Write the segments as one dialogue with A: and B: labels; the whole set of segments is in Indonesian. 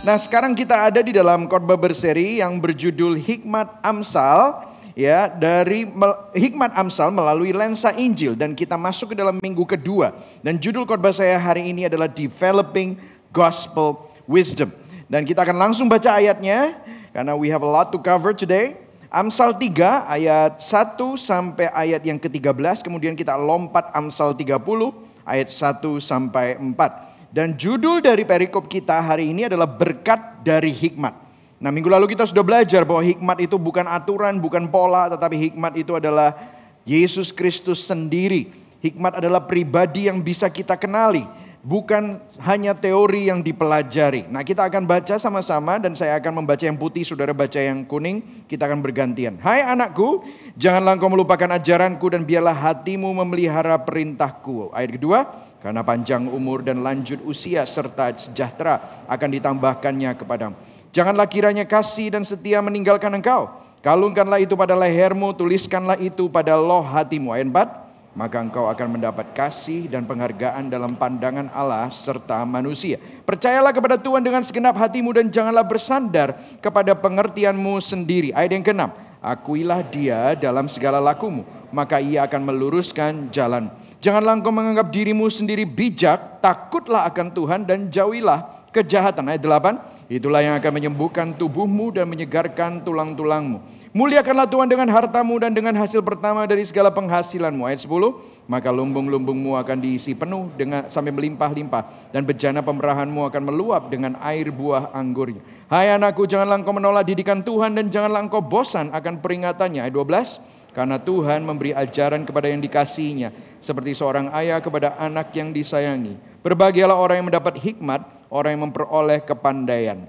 A: Nah, sekarang kita ada di dalam khotbah berseri yang berjudul Hikmat Amsal, ya, dari Hikmat Amsal melalui lensa Injil, dan kita masuk ke dalam minggu kedua. Dan judul khotbah saya hari ini adalah Developing Gospel Wisdom. Dan kita akan langsung baca ayatnya karena we have a lot to cover today. Amsal 3 ayat 1 sampai ayat yang ke-13, kemudian kita lompat Amsal 30 ayat 1 sampai 4. Dan judul dari perikop kita hari ini adalah berkat dari hikmat. Nah, minggu lalu kita sudah belajar bahwa hikmat itu bukan aturan, bukan pola, tetapi hikmat itu adalah Yesus Kristus sendiri. Hikmat adalah pribadi yang bisa kita kenali, bukan hanya teori yang dipelajari. Nah, kita akan baca sama-sama dan saya akan membaca yang putih, saudara baca yang kuning, kita akan bergantian. Hai anakku, janganlah engkau melupakan ajaranku dan biarlah hatimu memelihara perintahku. Ayat kedua, karena panjang umur dan lanjut usia serta sejahtera akan ditambahkannya kepadamu. Janganlah kiranya kasih dan setia meninggalkan engkau. Kalungkanlah itu pada lehermu, tuliskanlah itu pada loh hatimu. Ayat 4. Maka engkau akan mendapat kasih dan penghargaan dalam pandangan Allah serta manusia. Percayalah kepada Tuhan dengan segenap hatimu dan janganlah bersandar kepada pengertianmu sendiri. Ayat yang ke-6. Akuilah dia dalam segala lakumu, maka ia akan meluruskan jalan. Janganlah engkau menganggap dirimu sendiri bijak, takutlah akan Tuhan dan jauhilah kejahatan. Ayat 8. Itulah yang akan menyembuhkan tubuhmu dan menyegarkan tulang-tulangmu. Muliakanlah Tuhan dengan hartamu dan dengan hasil pertama dari segala penghasilanmu. Ayat 10. Maka lumbung-lumbungmu akan diisi penuh dengan sampai melimpah-limpah dan bejana pemerahanmu akan meluap dengan air buah anggurnya. Hai anakku, janganlah engkau menolak didikan Tuhan dan janganlah engkau bosan akan peringatannya. Ayat 12. Karena Tuhan memberi ajaran kepada yang dikasihinya, seperti seorang ayah kepada anak yang disayangi. Berbahagialah orang yang mendapat hikmat, orang yang memperoleh kepandaian.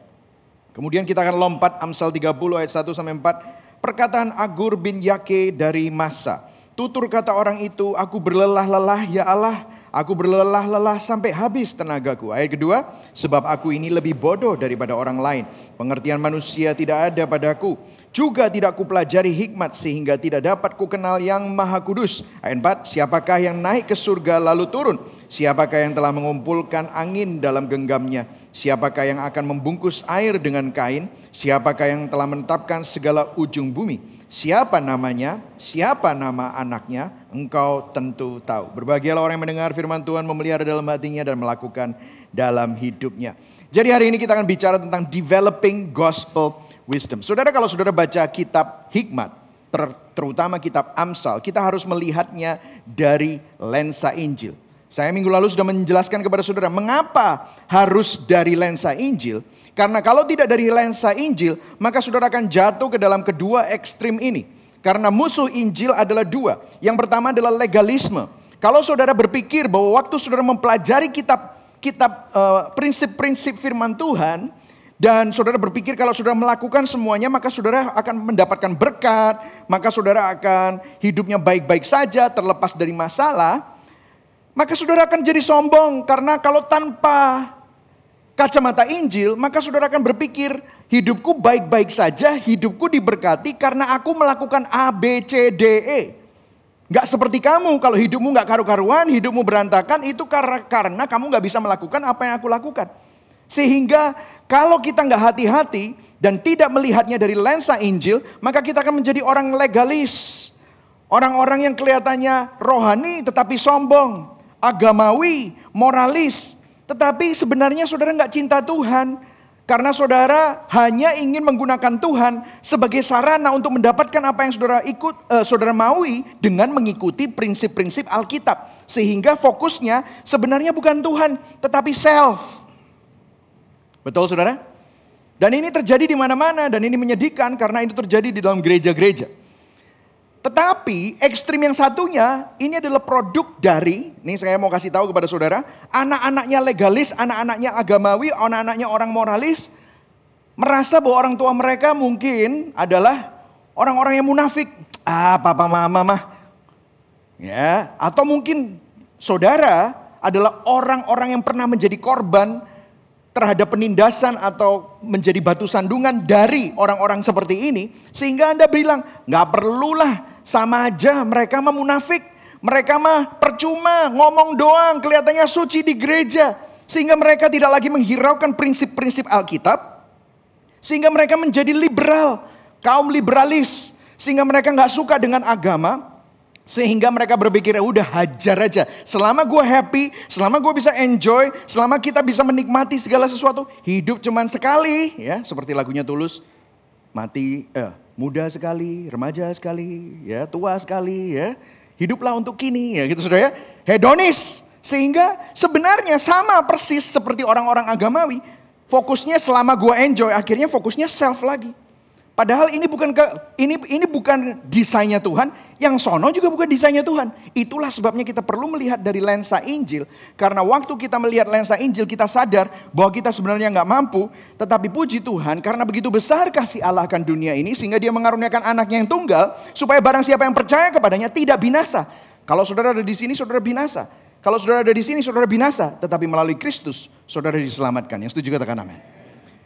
A: Kemudian kita akan lompat Amsal 30 ayat 1 sampai 4. Perkataan Agur bin Yake dari Massa. Tutur kata orang itu, aku berlelah-lelah ya Allah, aku berlelah-lelah sampai habis tenagaku. Ayat kedua, sebab aku ini lebih bodoh daripada orang lain. Pengertian manusia tidak ada padaku. Juga tidak kupelajari hikmat sehingga tidak dapat kukenal yang maha kudus. Ayat 4, siapakah yang naik ke surga lalu turun? Siapakah yang telah mengumpulkan angin dalam genggamnya? Siapakah yang akan membungkus air dengan kain? Siapakah yang telah menetapkan segala ujung bumi? Siapa namanya? Siapa nama anaknya? Engkau tentu tahu. Berbahagialah orang yang mendengar firman Tuhan, memelihara dalam hatinya dan melakukan dalam hidupnya. Jadi hari ini kita akan bicara tentang developing gospel wisdom. Saudara, kalau saudara baca kitab hikmat, terutama kitab Amsal, kita harus melihatnya dari lensa Injil. Saya minggu lalu sudah menjelaskan kepada saudara mengapa harus dari lensa Injil. Karena kalau tidak dari lensa Injil, maka saudara akan jatuh ke dalam kedua ekstrim ini. Karena musuh Injil adalah dua. Yang pertama adalah legalisme. Kalau saudara berpikir bahwa waktu saudara mempelajari kitab prinsip-prinsip firman Tuhan, dan saudara berpikir kalau saudara melakukan semuanya, maka saudara akan mendapatkan berkat, maka saudara akan hidupnya baik-baik saja, terlepas dari masalah, maka saudara akan jadi sombong. Karena kalau tanpa kacamata Injil, maka saudara akan berpikir, hidupku baik-baik saja, hidupku diberkati karena aku melakukan A, B, C, D, E. Gak seperti kamu, kalau hidupmu gak karu-karuan, hidupmu berantakan, itu karena kamu gak bisa melakukan apa yang aku lakukan. Sehingga kalau kita gak hati-hati dan tidak melihatnya dari lensa Injil, maka kita akan menjadi orang legalis. Orang-orang yang kelihatannya rohani tetapi sombong, agamawi, moralis. Tetapi sebenarnya saudara gak cinta Tuhan. Karena saudara hanya ingin menggunakan Tuhan sebagai sarana untuk mendapatkan apa yang saudara maui dengan mengikuti prinsip-prinsip Alkitab. Sehingga fokusnya sebenarnya bukan Tuhan, tetapi self. Betul saudara? Dan ini terjadi di mana-mana dan ini menyedihkan karena itu terjadi di dalam gereja-gereja. Tetapi ekstrim yang satunya ini adalah produk dari, ini saya mau kasih tahu kepada saudara, anak-anaknya legalis, anak-anaknya agamawi, anak-anaknya orang moralis, merasa bahwa orang tua mereka mungkin adalah orang-orang yang munafik. Papa mama mah. Ya, atau mungkin saudara adalah orang-orang yang pernah menjadi korban terhadap penindasan atau menjadi batu sandungan dari orang-orang seperti ini. Sehingga Anda bilang, gak perlulah, sama aja mereka mah munafik. Mereka mah percuma ngomong doang, kelihatannya suci di gereja. Sehingga mereka tidak lagi menghiraukan prinsip-prinsip Alkitab. Sehingga mereka menjadi liberal, kaum liberalis. Sehingga mereka gak suka dengan agama. Sehingga mereka berpikir, udah hajar aja. Selama gue happy, selama gue bisa enjoy, selama kita bisa menikmati segala sesuatu, hidup cuman sekali. Ya, seperti lagunya Tulus, muda sekali, remaja sekali, ya, tua sekali, ya. Hiduplah untuk kini, ya gitu saudara ya. Hedonis. Sehingga sebenarnya sama persis seperti orang-orang agamawi. Fokusnya selama gue enjoy, akhirnya fokusnya self lagi. Padahal ini bukan desainnya Tuhan, yang sono juga bukan desainnya Tuhan. Itulah sebabnya kita perlu melihat dari lensa Injil. Karena waktu kita melihat lensa Injil, kita sadar bahwa kita sebenarnya nggak mampu. Tetapi puji Tuhan, karena begitu besar kasih Allah akan dunia ini, sehingga dia mengaruniakan anaknya yang tunggal, supaya barang siapa yang percaya kepadanya tidak binasa. Kalau saudara ada di sini, saudara binasa. Kalau saudara ada di sini, saudara binasa. Tetapi melalui Kristus, saudara diselamatkan. Yang setuju katakan amin.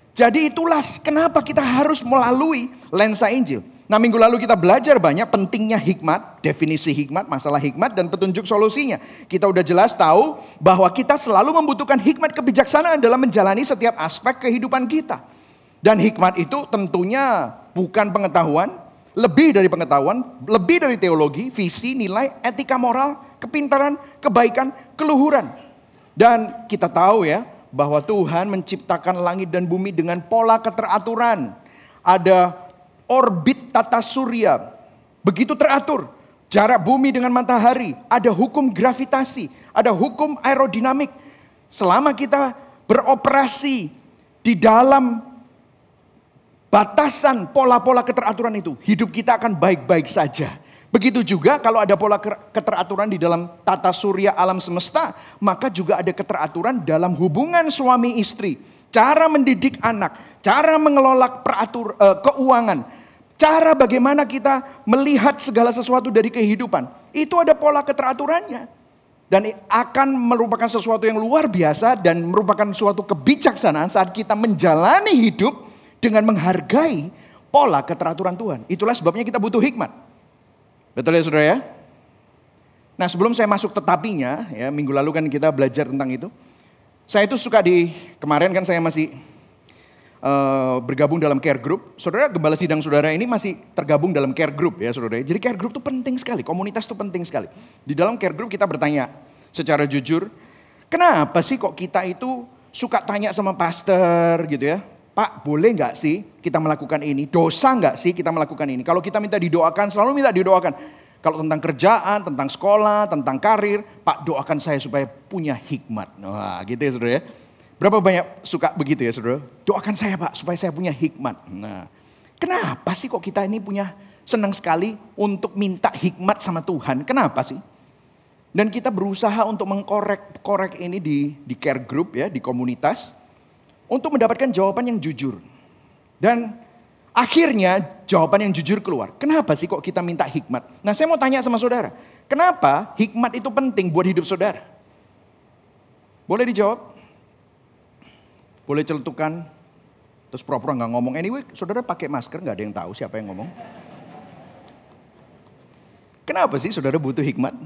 A: Jadi itulah kenapa kita harus melalui lensa Injil. Nah, minggu lalu kita belajar banyak pentingnya hikmat, definisi hikmat, masalah hikmat, dan petunjuk solusinya. Kita udah jelas tahu bahwa kita selalu membutuhkan hikmat kebijaksanaan dalam menjalani setiap aspek kehidupan kita. Dan hikmat itu tentunya bukan pengetahuan, lebih dari pengetahuan, lebih dari teologi, visi, nilai, etika moral, kepintaran, kebaikan, keluhuran. Dan kita tahu ya, bahwa Tuhan menciptakan langit dan bumi dengan pola keteraturan. Ada orbit tata surya, begitu teratur. Jarak bumi dengan matahari, ada hukum gravitasi, ada hukum aerodinamik. Selama kita beroperasi di dalam batasan pola-pola keteraturan itu, hidup kita akan baik-baik saja. Begitu juga kalau ada pola keteraturan di dalam tata surya alam semesta, maka juga ada keteraturan dalam hubungan suami istri. Cara mendidik anak, cara mengelola keuangan, cara bagaimana kita melihat segala sesuatu dari kehidupan. Itu ada pola keteraturannya. Dan akan merupakan sesuatu yang luar biasa dan merupakan suatu kebijaksanaan saat kita menjalani hidup dengan menghargai pola keteraturan Tuhan. Itulah sebabnya kita butuh hikmat. Betul ya saudara ya? Nah, sebelum saya masuk tetapinya, ya minggu lalu kan kita belajar tentang itu. Saya itu suka kemarin kan saya masih bergabung dalam care group. Saudara, gembala sidang saudara ini masih tergabung dalam care group ya saudara. Jadi care group itu penting sekali, komunitas itu penting sekali. Di dalam care group kita bertanya secara jujur, kenapa sih kok kita itu suka tanya sama pastor gitu ya? Pak, boleh nggak sih kita melakukan ini? Dosa nggak sih kita melakukan ini? Kalau kita minta didoakan, selalu minta didoakan. Kalau tentang kerjaan, tentang sekolah, tentang karir, Pak doakan saya supaya punya hikmat. Wah gitu ya saudara ya. Berapa banyak suka begitu ya saudara? Doakan saya Pak supaya saya punya hikmat. Nah, kenapa sih kok kita ini senang sekali untuk minta hikmat sama Tuhan? Kenapa sih? Dan kita berusaha untuk mengkorek ini di care group ya, di komunitas. Untuk mendapatkan jawaban yang jujur. Dan akhirnya jawaban yang jujur keluar. Kenapa sih kok kita minta hikmat? Nah, saya mau tanya sama saudara. Kenapa hikmat itu penting buat hidup saudara? Boleh dijawab? Boleh celetukan? Terus pura-pura gak ngomong. Anyway, saudara pakai masker, gak ada yang tahu siapa yang ngomong. Kenapa sih saudara butuh hikmat?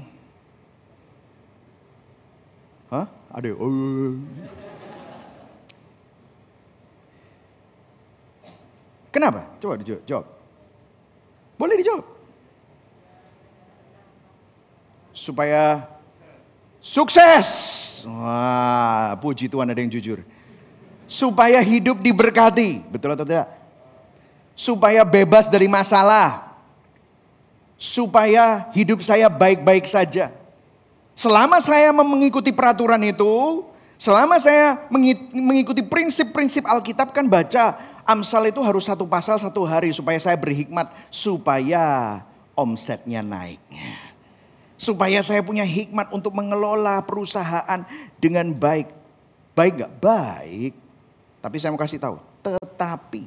A: Hah? Ada ya? Kenapa? Coba dijawab. Boleh dijawab. Supaya sukses. Wah, puji Tuhan ada yang jujur. Supaya hidup diberkati. Betul atau tidak? Supaya bebas dari masalah. Supaya hidup saya baik-baik saja. Selama saya mengikuti peraturan itu, selama saya mengikuti prinsip-prinsip Alkitab kan baca, Amsal itu harus 1 pasal 1 hari supaya saya berhikmat, supaya omsetnya naik. Supaya saya punya hikmat untuk mengelola perusahaan dengan baik. Baik gak? Baik. Tapi saya mau kasih tahu, tetapi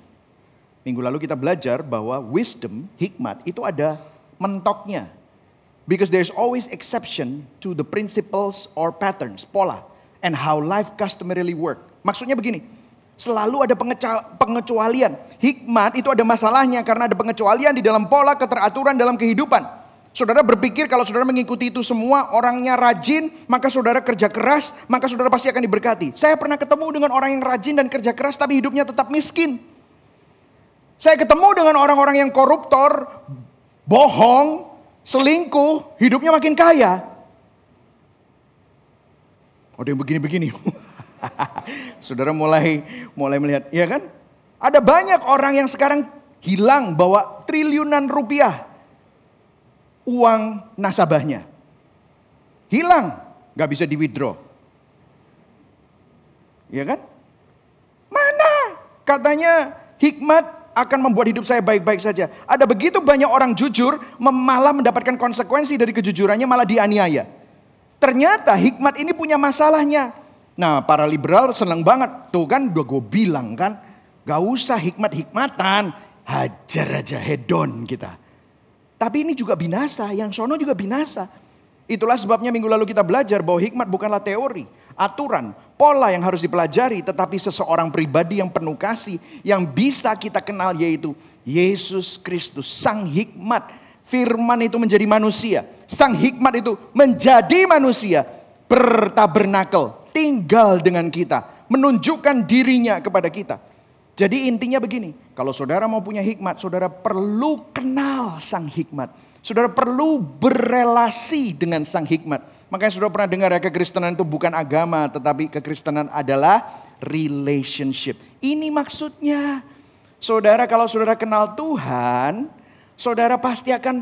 A: minggu lalu kita belajar bahwa wisdom, hikmat itu ada mentoknya. Because there's always exception to the principles or patterns, pola, and how life customarily work. Maksudnya begini. Selalu ada pengecualian. Hikmat itu ada masalahnya karena ada pengecualian di dalam pola keteraturan dalam kehidupan. Saudara berpikir kalau saudara mengikuti itu semua, orangnya rajin, maka saudara kerja keras, maka saudara pasti akan diberkati. Saya pernah ketemu dengan orang yang rajin dan kerja keras tapi hidupnya tetap miskin. Saya ketemu dengan orang-orang yang koruptor, bohong, selingkuh, hidupnya makin kaya. Ada yang begini-begini. Saudara mulai melihat, ya kan? Ada banyak orang yang sekarang hilang bawa triliunan rupiah uang nasabahnya. Hilang, gak bisa di withdraw. Ya kan? Mana? Katanya hikmat akan membuat hidup saya baik-baik saja. Ada begitu banyak orang jujur malah mendapatkan konsekuensi dari kejujurannya, malah dianiaya. Ternyata hikmat ini punya masalahnya. Nah, para liberal senang banget. Tuh kan udah gue bilang kan, gak usah hikmat-hikmatan, hajar aja hedon kita. Tapi ini juga binasa, yang sono juga binasa. Itulah sebabnya minggu lalu kita belajar bahwa hikmat bukanlah teori, aturan, pola yang harus dipelajari, tetapi seseorang pribadi yang penuh kasih, yang bisa kita kenal, yaitu Yesus Kristus, Sang Hikmat. Firman itu menjadi manusia, Sang Hikmat itu menjadi manusia, bertabernakel, tinggal dengan kita, menunjukkan dirinya kepada kita. Jadi intinya begini, kalau saudara mau punya hikmat, saudara perlu kenal Sang Hikmat. Saudara perlu berelasi dengan Sang Hikmat. Makanya saudara pernah dengar ya, kekristenan itu bukan agama, tetapi kekristenan adalah relationship. Ini maksudnya. Saudara, kalau saudara kenal Tuhan, saudara pasti akan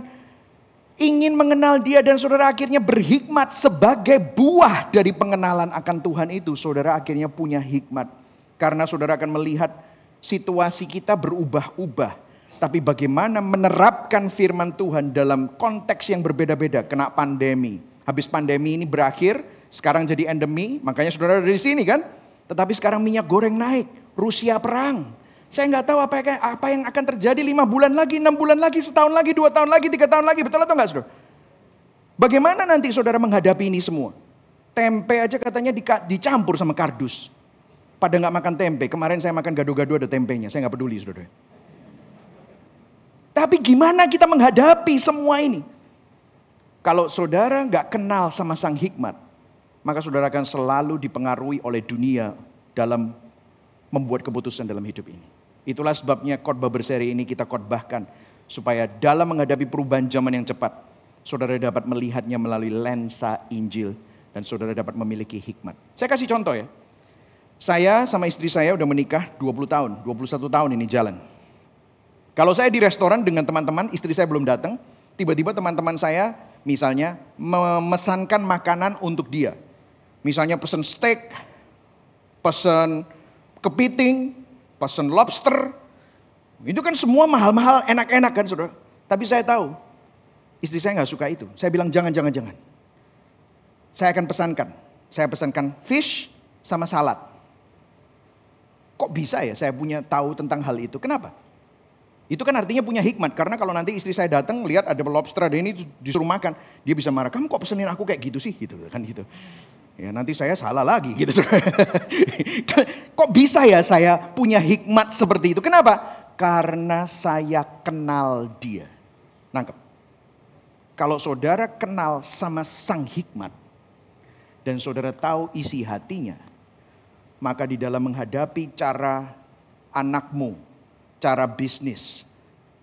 A: ingin mengenal Dia, dan saudara akhirnya berhikmat sebagai buah dari pengenalan akan Tuhan itu. Saudara akhirnya punya hikmat. Karena saudara akan melihat situasi kita berubah-ubah. Tapi bagaimana menerapkan firman Tuhan dalam konteks yang berbeda-beda. Kena pandemi. Habis pandemi ini berakhir, sekarang jadi endemi. Makanya saudara ada di sini kan. Tetapi sekarang minyak goreng naik. Rusia perang. Saya nggak tahu apa yang akan terjadi 5 bulan lagi, 6 bulan lagi, setahun lagi, 2 tahun lagi, 3 tahun lagi. Betul atau enggak saudara? Bagaimana nanti saudara menghadapi ini semua? Tempe aja katanya dicampur sama kardus. Pada nggak makan tempe. Kemarin saya makan gado-gado ada tempenya. Saya nggak peduli saudara. Tapi gimana kita menghadapi semua ini? Kalau saudara nggak kenal sama Sang Hikmat, maka saudara akan selalu dipengaruhi oleh dunia dalam membuat keputusan dalam hidup ini. Itulah sebabnya khotbah berseri ini kita khotbahkan, supaya dalam menghadapi perubahan zaman yang cepat, saudara dapat melihatnya melalui lensa Injil, dan saudara dapat memiliki hikmat. Saya kasih contoh ya. Saya sama istri saya udah menikah 20 tahun, 21 tahun ini jalan. Kalau saya di restoran dengan teman-teman, istri saya belum datang, tiba-tiba teman-teman saya misalnya memesankan makanan untuk dia. Misalnya pesen steak, pesen kepiting, pesen lobster. Itu kan semua mahal-mahal, enak-enak kan saudara. Tapi saya tahu, istri saya gak suka itu. Saya bilang jangan. Saya akan pesankan. Saya pesankan fish sama salad. Kok bisa ya saya punya tahu tentang hal itu? Kenapa? Itu kan artinya punya hikmat. Karena kalau nanti istri saya datang lihat ada lobster ada ini disuruh makan, dia bisa marah. Kamu kok pesenin aku kayak gitu sih? Gitu kan gitu. Ya nanti saya salah lagi gitu. Kok bisa ya saya punya hikmat seperti itu? Kenapa? Karena saya kenal Dia. Nangkep? Kalau saudara kenal sama Sang Hikmat dan saudara tahu isi hatinya, maka di dalam menghadapi cara anakmu, cara bisnis,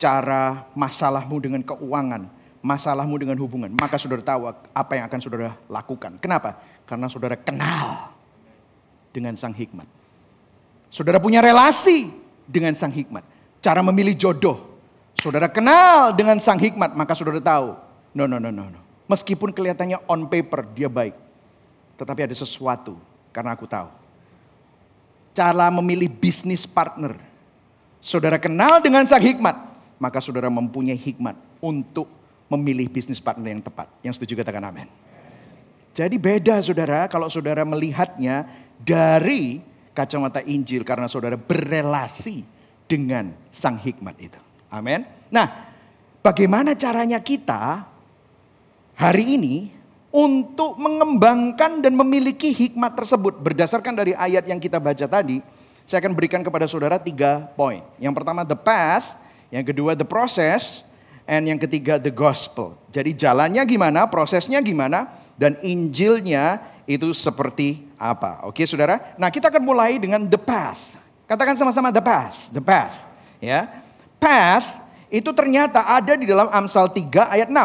A: cara masalahmu dengan keuangan, masalahmu dengan hubungan, maka saudara tahu apa yang akan saudara lakukan. Kenapa? Karena saudara kenal dengan Sang Hikmat. Saudara punya relasi dengan Sang Hikmat. Cara memilih jodoh, saudara kenal dengan Sang Hikmat, maka saudara tahu, no. Meskipun kelihatannya on paper dia baik, tetapi ada sesuatu, karena aku tahu. Cara memilih bisnis partner, saudara kenal dengan Sang Hikmat, maka saudara mempunyai hikmat untuk memilih bisnis partner yang tepat. Yang setuju katakan amin. Jadi beda saudara kalau saudara melihatnya dari kacamata Injil, karena saudara berelasi dengan Sang Hikmat itu. Amin. Nah, bagaimana caranya kita hari ini untuk mengembangkan dan memiliki hikmat tersebut? Berdasarkan dari ayat yang kita baca tadi, saya akan berikan kepada saudara 3 poin. Yang pertama the path, yang kedua the process, And yang ketiga, the gospel. Jadi jalannya gimana, prosesnya gimana, dan Injilnya itu seperti apa. Oke saudara, nah kita akan mulai dengan the path. Katakan sama-sama the path, the path. Ya, path itu ternyata ada di dalam Amsal 3 ayat 6.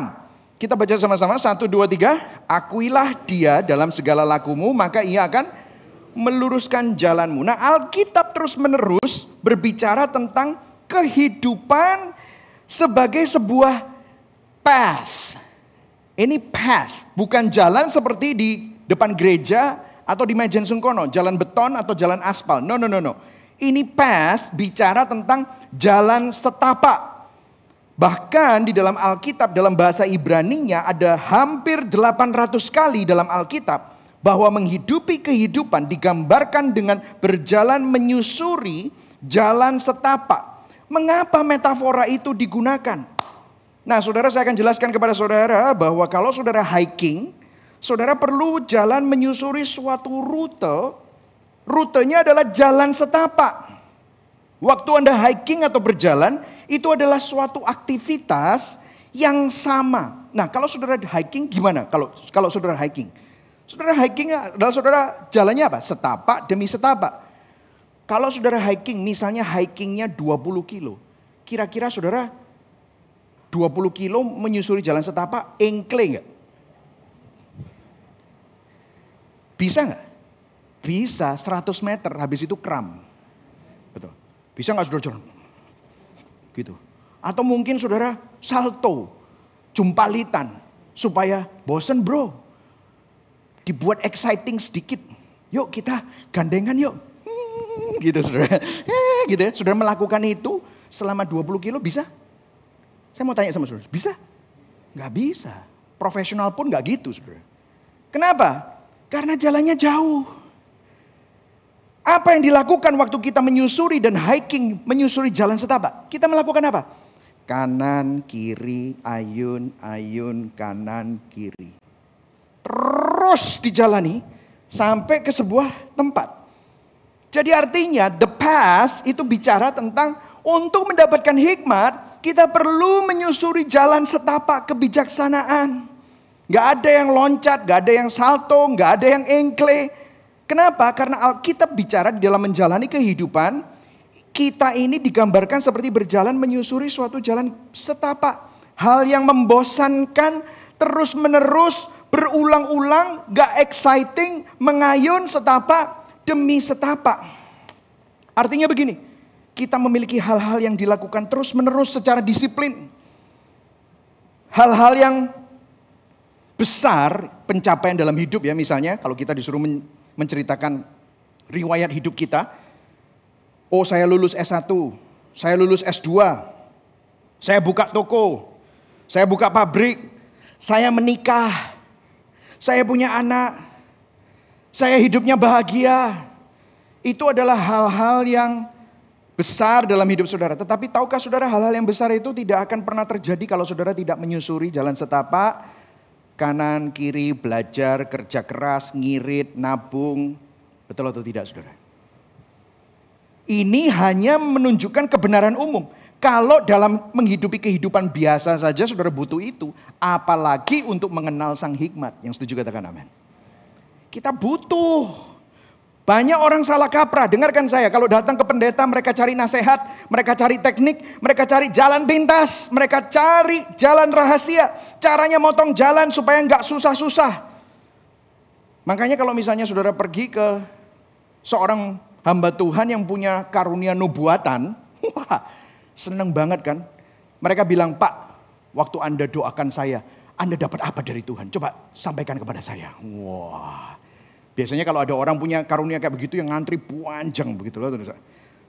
A: Kita baca sama-sama, 1, 2, 3. Akuilah dia dalam segala lakumu, maka ia akan meluruskan jalanmu. Nah, Alkitab terus menerus berbicara tentang kehidupan sebagai sebuah path. Ini path, bukan jalan seperti di depan gereja atau di Mejen Sungkono, jalan beton atau jalan aspal. No. Ini path bicara tentang jalan setapak. Bahkan di dalam Alkitab, dalam bahasa Ibraninya ada hampir 800 kali dalam Alkitab bahwa menghidupi kehidupan digambarkan dengan berjalan menyusuri jalan setapak. Mengapa metafora itu digunakan? Nah saudara, saya akan jelaskan kepada saudara bahwa kalau saudara hiking, saudara perlu jalan menyusuri suatu rute. Rutenya adalah jalan setapak. Waktu Anda hiking atau berjalan, itu adalah suatu aktivitas yang sama. Nah kalau saudara hiking gimana? Kalau saudara hiking? Saudara hiking adalah saudara jalannya apa? Setapak demi setapak. Kalau saudara hiking, misalnya hikingnya 20 kilo. Kira-kira saudara 20 kilo menyusuri jalan setapak, engkle nggak? Bisa nggak? Bisa 100 meter, habis itu kram. Betul. Bisa nggak saudara jalan? Gitu. Atau mungkin saudara salto, jumpalitan, supaya bosen bro. Dibuat exciting sedikit. Yuk kita gandengan yuk. Gitu saudara. Gitu ya. Saudara melakukan itu selama 20 kilo bisa? Saya mau tanya sama saudara, bisa? Nggak bisa. Profesional pun nggak gitu saudara. Kenapa? Karena jalannya jauh. Apa yang dilakukan waktu kita menyusuri dan hiking, menyusuri jalan setapak? Kita melakukan apa? Kanan, kiri, ayun, ayun, kanan, kiri. Terus dijalani sampai ke sebuah tempat. Jadi artinya the path itu bicara tentang untuk mendapatkan hikmat, kita perlu menyusuri jalan setapak kebijaksanaan. Gak ada yang loncat, gak ada yang salto, gak ada yang engkle. Kenapa? Karena Alkitab bicara di dalam menjalani kehidupan, kita ini digambarkan seperti berjalan menyusuri suatu jalan setapak. Hal yang membosankan, terus menerus, berulang-ulang, gak exciting, mengayun setapak demi setapak. Artinya begini, kita memiliki hal-hal yang dilakukan terus menerus secara disiplin. Hal-hal yang besar pencapaian dalam hidup ya, misalnya kalau kita disuruh menceritakan riwayat hidup kita. Oh saya lulus S1, saya lulus S2, saya buka toko, saya buka pabrik, saya menikah, saya punya anak, saya hidupnya bahagia. Itu adalah hal-hal yang besar dalam hidup saudara. Tetapi tahukah saudara hal-hal yang besar itu tidak akan pernah terjadi kalau saudara tidak menyusuri jalan setapak. Kanan, kiri, belajar, kerja keras, ngirit, nabung. Betul atau tidak saudara? Ini hanya menunjukkan kebenaran umum. Kalau dalam menghidupi kehidupan biasa saja saudara butuh itu. Apalagi untuk mengenal sang hikmat. Yang setuju katakan amin. Kita butuh. Banyak orang salah kaprah, dengarkan saya. Kalau datang ke pendeta mereka cari nasihat, mereka cari teknik, mereka cari jalan pintas, mereka cari jalan rahasia. Caranya motong jalan supaya nggak susah-susah. Makanya kalau misalnya saudara pergi ke seorang hamba Tuhan yang punya karunia nubuatan, wah seneng banget kan. Mereka bilang, Pak, waktu Anda doakan saya, Anda dapat apa dari Tuhan? Coba sampaikan kepada saya. Wah. Biasanya kalau ada orang punya karunia kayak begitu yang ngantri panjang begitu loh.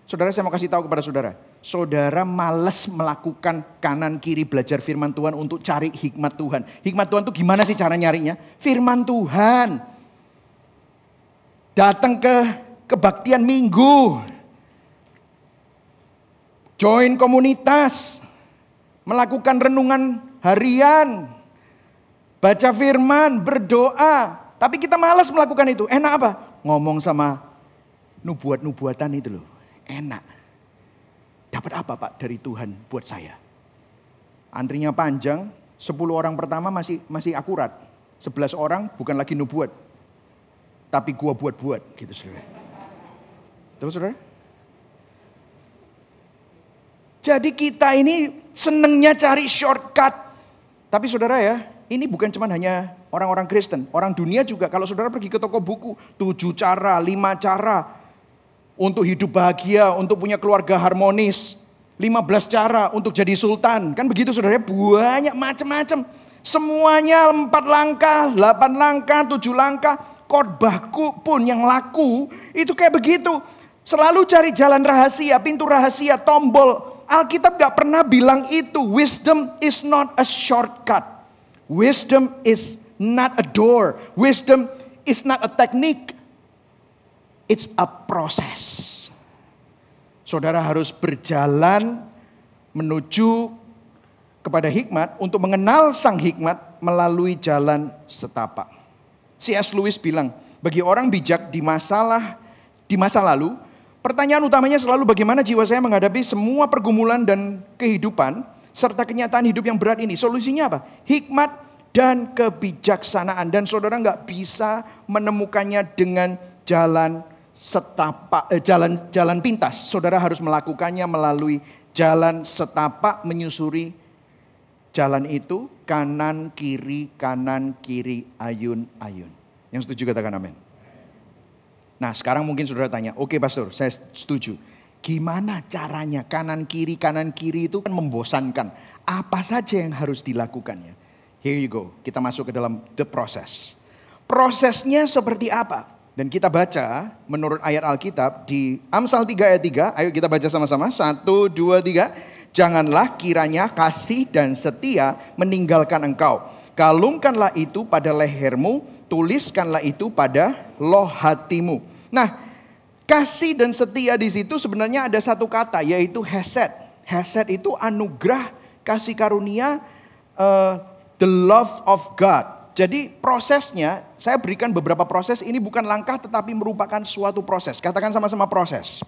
A: Saudara, saya mau kasih tahu kepada saudara. Saudara malas melakukan kanan kiri belajar firman Tuhan untuk cari hikmat Tuhan. Hikmat Tuhan itu gimana sih cara nyarinya? Firman Tuhan. Datang ke kebaktian minggu. Join komunitas. Melakukan renungan harian. Baca firman, berdoa. Tapi kita malas melakukan itu. Enak apa? Ngomong sama nubuat-nubuatan itu loh. Enak. Dapat apa Pak dari Tuhan buat saya? Antrinya panjang, 10 orang pertama masih akurat. 11 orang bukan lagi nubuat, tapi gua buat-buat gitu saudara. Terus saudara? Jadi kita ini senengnya cari shortcut. Tapi saudara ya, ini bukan cuma hanya orang-orang Kristen. Orang dunia juga, kalau saudara pergi ke toko buku, 7 cara, 5 cara untuk hidup bahagia, untuk punya keluarga harmonis. 15 cara untuk jadi sultan. Kan begitu saudara, banyak macam-macam. Semuanya 4 langkah, 8 langkah, 7 langkah. Khotbahku pun yang laku, itu kayak begitu. Selalu cari jalan rahasia, pintu rahasia, tombol. Alkitab gak pernah bilang itu. Wisdom is not a shortcut. Wisdom is not a door. Wisdom is not a technique. It's a process. Saudara harus berjalan menuju kepada hikmat untuk mengenal sang hikmat melalui jalan setapak. C.S. Lewis bilang, bagi orang bijak di masa lalu, pertanyaan utamanya selalu bagaimana jiwa saya menghadapi semua pergumulan dan kehidupan serta kenyataan hidup yang berat ini. Solusinya apa? Hikmat dan kebijaksanaan. Dan saudara nggak bisa menemukannya dengan jalan setapak, jalan pintas. Saudara harus melakukannya melalui jalan setapak, menyusuri jalan itu kanan kiri, ayun-ayun. Yang setuju katakan amin. Nah sekarang mungkin saudara tanya, oke pastor saya setuju. Gimana caranya kanan kiri itu kan membosankan. Apa saja yang harus dilakukannya? Here you go, kita masuk ke dalam the process. Prosesnya seperti apa? Dan kita baca menurut ayat Alkitab di Amsal 3 ayat 3. Ayo kita baca sama-sama. 1, 2, 3. Janganlah kiranya kasih dan setia meninggalkan engkau. Kalungkanlah itu pada lehermu. Tuliskanlah itu pada loh hatimu. Nah, kasih dan setia di situ sebenarnya ada satu kata yaitu hesed. Hesed itu anugerah, kasih karunia, the love of God. Jadi prosesnya, saya berikan beberapa proses, ini bukan langkah tetapi merupakan suatu proses. Katakan sama-sama proses,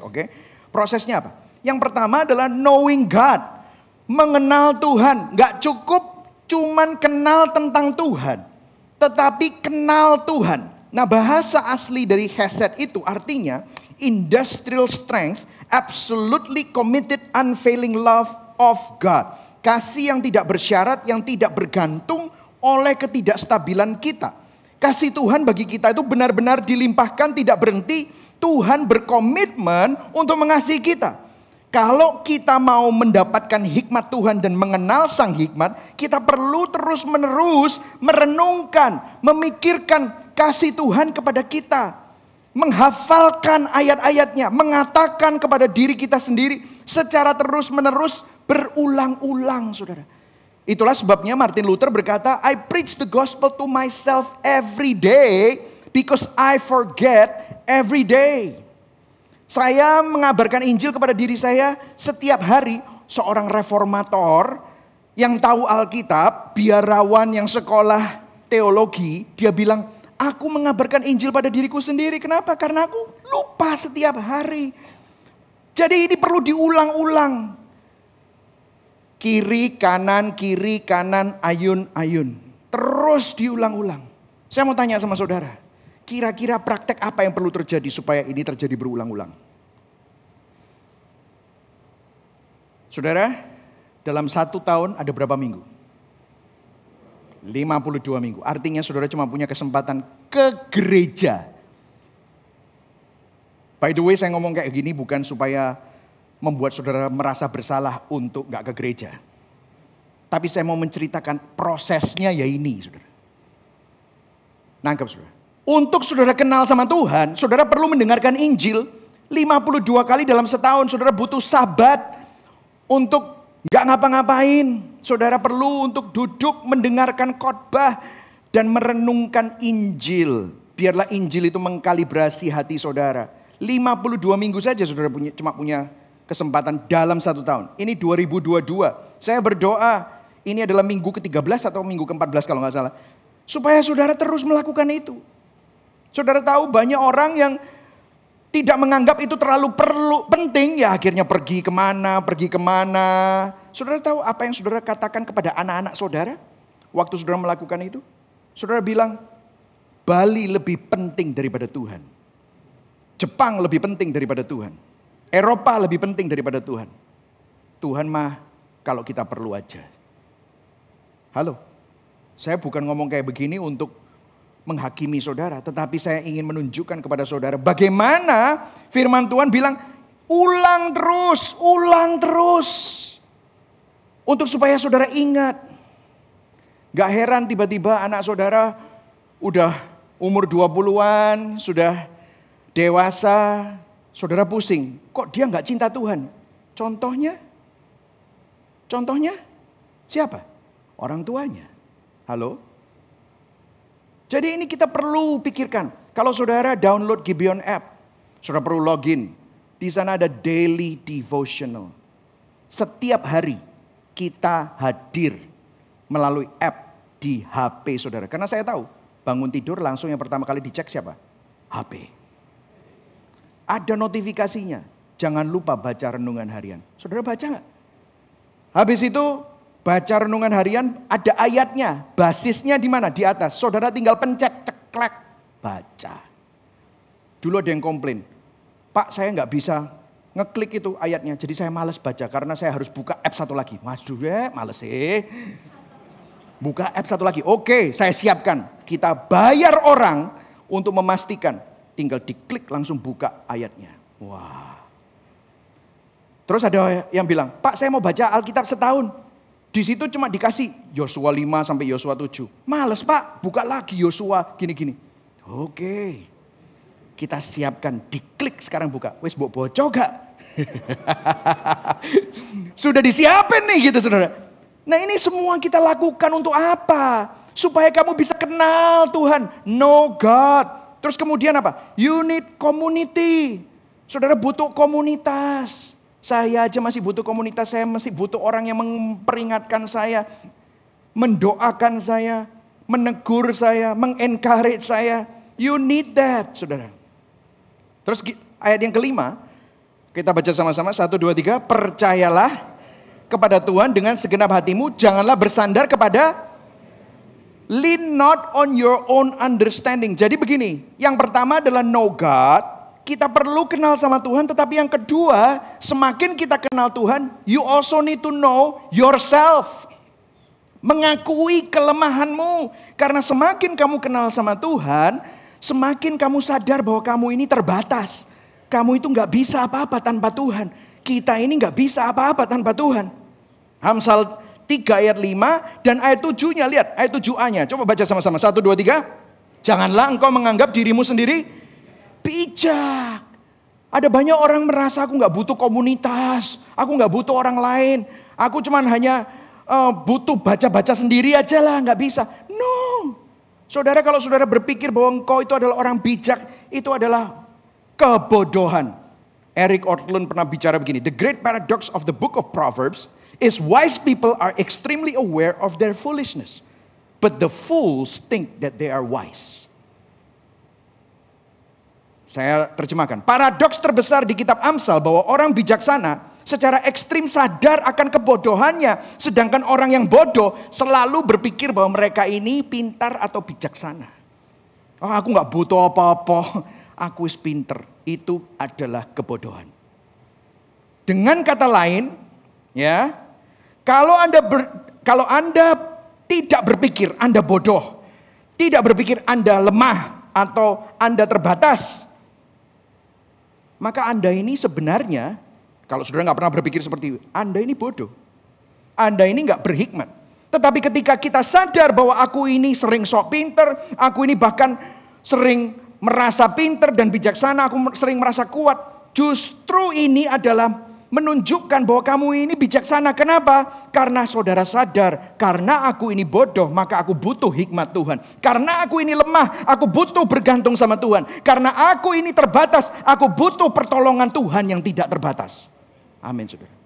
A: oke? Prosesnya apa? Yang pertama adalah knowing God, mengenal Tuhan. Gak cukup cuman kenal tentang Tuhan, tetapi kenal Tuhan. Nah bahasa asli dari hesed itu artinya industrial strength, absolutely committed, unfailing love of God. Kasih yang tidak bersyarat, yang tidak bergantung oleh ketidakstabilan kita. Kasih Tuhan bagi kita itu benar-benar dilimpahkan, tidak berhenti. Tuhan berkomitmen untuk mengasihi kita. Kalau kita mau mendapatkan hikmat Tuhan dan mengenal sang hikmat, kita perlu terus-menerus merenungkan, memikirkan kasih Tuhan kepada kita. Menghafalkan ayat-ayatnya, mengatakan kepada diri kita sendiri secara terus-menerus berulang-ulang, saudara. Itulah sebabnya Martin Luther berkata, I preach the gospel to myself every day because I forget every day. Saya mengabarkan Injil kepada diri saya setiap hari. Seorang reformator yang tahu Alkitab, biarawan yang sekolah teologi, dia bilang, aku mengabarkan Injil pada diriku sendiri. Kenapa? Karena aku lupa setiap hari. Jadi ini perlu diulang-ulang. Kiri, kanan, ayun-ayun. Terus diulang-ulang. Saya mau tanya sama saudara. Kira-kira praktek apa yang perlu terjadi supaya ini terjadi berulang-ulang? Saudara, dalam 1 tahun ada berapa minggu? 52 minggu. Artinya saudara cuma punya kesempatan ke gereja. By the way, saya ngomong kayak gini bukan supaya membuat saudara merasa bersalah untuk gak ke gereja. Tapi saya mau menceritakan prosesnya ya ini, saudara. Nangkep, saudara. Untuk saudara kenal sama Tuhan, saudara perlu mendengarkan Injil 52 kali dalam setahun. Saudara butuh sabat untuk gak ngapa-ngapain. Saudara perlu untuk duduk mendengarkan khotbah dan merenungkan Injil. Biarlah Injil itu mengkalibrasi hati saudara. 52 minggu saja saudara cuma punya kesempatan dalam 1 tahun. Ini 2022. Saya berdoa ini adalah minggu ke-13 atau minggu ke-14 kalau nggak salah. Supaya saudara terus melakukan itu. Saudara tahu banyak orang yang tidak menganggap itu terlalu penting. Ya akhirnya pergi kemana. Saudara tahu apa yang saudara katakan kepada anak-anak saudara waktu saudara melakukan itu? Saudara bilang, Bali lebih penting daripada Tuhan. Jepang lebih penting daripada Tuhan. Eropa lebih penting daripada Tuhan. Tuhan mah kalau kita perlu aja. Halo, saya bukan ngomong kayak begini untuk menghakimi saudara, tetapi saya ingin menunjukkan kepada saudara bagaimana firman Tuhan bilang, ulang terus. Untuk supaya saudara ingat. Gak heran tiba-tiba anak saudara udah umur 20-an, sudah dewasa, saudara pusing. Kok dia gak cinta Tuhan? Contohnya siapa? Orang tuanya. Halo? Jadi ini kita perlu pikirkan. Kalau saudara download Gibeon app, saudara perlu login. Di sana ada daily devotional. Setiap hari kita hadir melalui app di HP saudara. Karena saya tahu, bangun tidur langsung yang pertama kali dicek siapa? HP. Ada notifikasinya. Jangan lupa baca renungan harian. Saudara baca nggak? Habis itu baca renungan harian, ada ayatnya. Basisnya di mana? Di atas. Saudara tinggal pencet, ceklek, baca. Dulu ada yang komplain, Pak saya nggak bisa ngeklik itu ayatnya. Jadi saya malas baca karena saya harus buka app satu lagi. Mas Dure, males buka app satu lagi. Oke, saya siapkan. Kita bayar orang untuk memastikan. Tinggal diklik langsung buka ayatnya. Wah. Terus ada yang bilang, Pak saya mau baca Alkitab setahun. Di situ cuma dikasih Yosua 5 sampai Yosua 7. Males Pak, buka lagi Yosua gini-gini. Oke. Kita siapkan, diklik sekarang buka. Wes bocok gak? Sudah disiapin nih gitu saudara. Nah ini semua kita lakukan untuk apa? Supaya kamu bisa kenal Tuhan. Know God. Terus kemudian apa? You need community. Saudara butuh komunitas. Saya aja masih butuh komunitas. Saya masih butuh orang yang memperingatkan saya. Mendoakan saya. Menegur saya. Mengencourage saya. You need that saudara. Terus ayat yang kelima. Kita baca sama-sama. 1, 2, 3. Percayalah kepada Tuhan dengan segenap hatimu. Janganlah bersandar kepada lean not on your own understanding. Jadi begini, yang pertama adalah know God. Kita perlu kenal sama Tuhan, tetapi yang kedua, semakin kita kenal Tuhan, you also need to know yourself. Mengakui kelemahanmu. Karena semakin kamu kenal sama Tuhan, semakin kamu sadar bahwa kamu ini terbatas. Kamu itu gak bisa apa-apa tanpa Tuhan. Kita ini gak bisa apa-apa tanpa Tuhan. Amsal 3 ayat 5 dan ayat 7-nya, lihat ayat 7a-nya. Coba baca sama-sama, 1, 2, 3. Janganlah engkau menganggap dirimu sendiri bijak. Ada banyak orang merasa aku gak butuh komunitas, aku gak butuh orang lain, aku cuman hanya butuh baca-baca sendiri aja lah, gak bisa. No. Saudara, kalau saudara berpikir bahwa engkau itu adalah orang bijak, itu adalah kebodohan. Eric Ortlund pernah bicara begini, the great paradox of the book of Proverbs is wise people are extremely aware of their foolishness, but the fools think that they are wise. Saya terjemahkan. Paradoks terbesar di kitab Amsal bahwa orang bijaksana secara ekstrim sadar akan kebodohannya, sedangkan orang yang bodoh selalu berpikir bahwa mereka ini pintar atau bijaksana. Oh, aku nggak butuh apa-apa, aku is pinter. Itu adalah kebodohan. Dengan kata lain, ya. Kalau Anda tidak berpikir Anda bodoh, tidak berpikir Anda lemah atau Anda terbatas, maka Anda ini sebenarnya, kalau saudara nggak pernah berpikir seperti itu, Anda ini bodoh. Anda ini nggak berhikmat. Tetapi ketika kita sadar bahwa aku ini sering sok pinter, aku ini bahkan sering merasa pinter dan bijaksana, aku sering merasa kuat, justru ini adalah menunjukkan bahwa kamu ini bijaksana. Kenapa? Karena saudara sadar, karena aku ini bodoh, maka aku butuh hikmat Tuhan. Karena aku ini lemah, aku butuh bergantung sama Tuhan. Karena aku ini terbatas, aku butuh pertolongan Tuhan yang tidak terbatas. Amin saudara.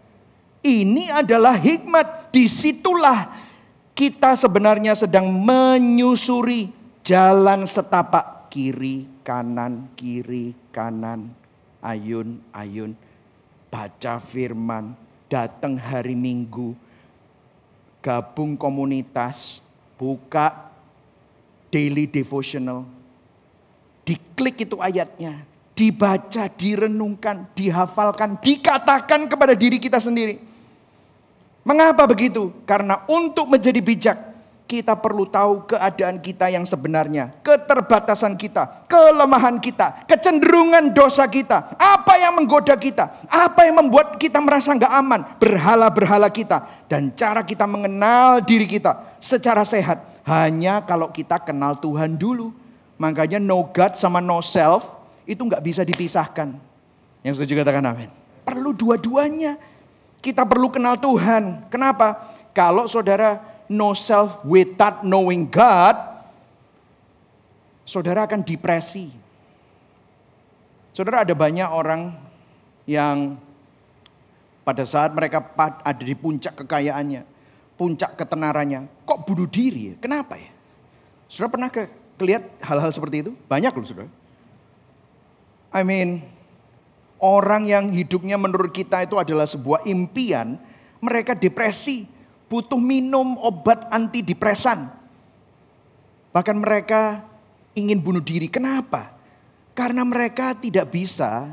A: Ini adalah hikmat. Disitulah kita sebenarnya sedang menyusuri jalan setapak kiri kanan, ayun-ayun. Baca firman, datang hari Minggu, gabung komunitas, buka daily devotional, diklik itu ayatnya, dibaca, direnungkan, dihafalkan, dikatakan kepada diri kita sendiri. Mengapa begitu? Karena untuk menjadi bijak, kita perlu tahu keadaan kita yang sebenarnya, keterbatasan kita, kelemahan kita, kecenderungan dosa kita, apa yang menggoda kita, apa yang membuat kita merasa nggak aman, berhala-berhala kita, dan cara kita mengenal diri kita secara sehat hanya kalau kita kenal Tuhan dulu. Makanya no God sama no self itu nggak bisa dipisahkan. Yang setuju katakan amin. Perlu dua-duanya. Kita perlu kenal Tuhan. Kenapa? Kalau saudara no self without knowing God, saudara akan depresi. Saudara, ada banyak orang yang pada saat mereka ada di puncak kekayaannya, puncak ketenarannya, kok bunuh diri? Kenapa ya? Saudara pernah lihat hal-hal seperti itu? Banyak loh saudara. Orang yang hidupnya menurut kita itu adalah sebuah impian, mereka depresi, butuh minum obat antidepresan. Bahkan mereka ingin bunuh diri. Kenapa? Karena mereka tidak bisa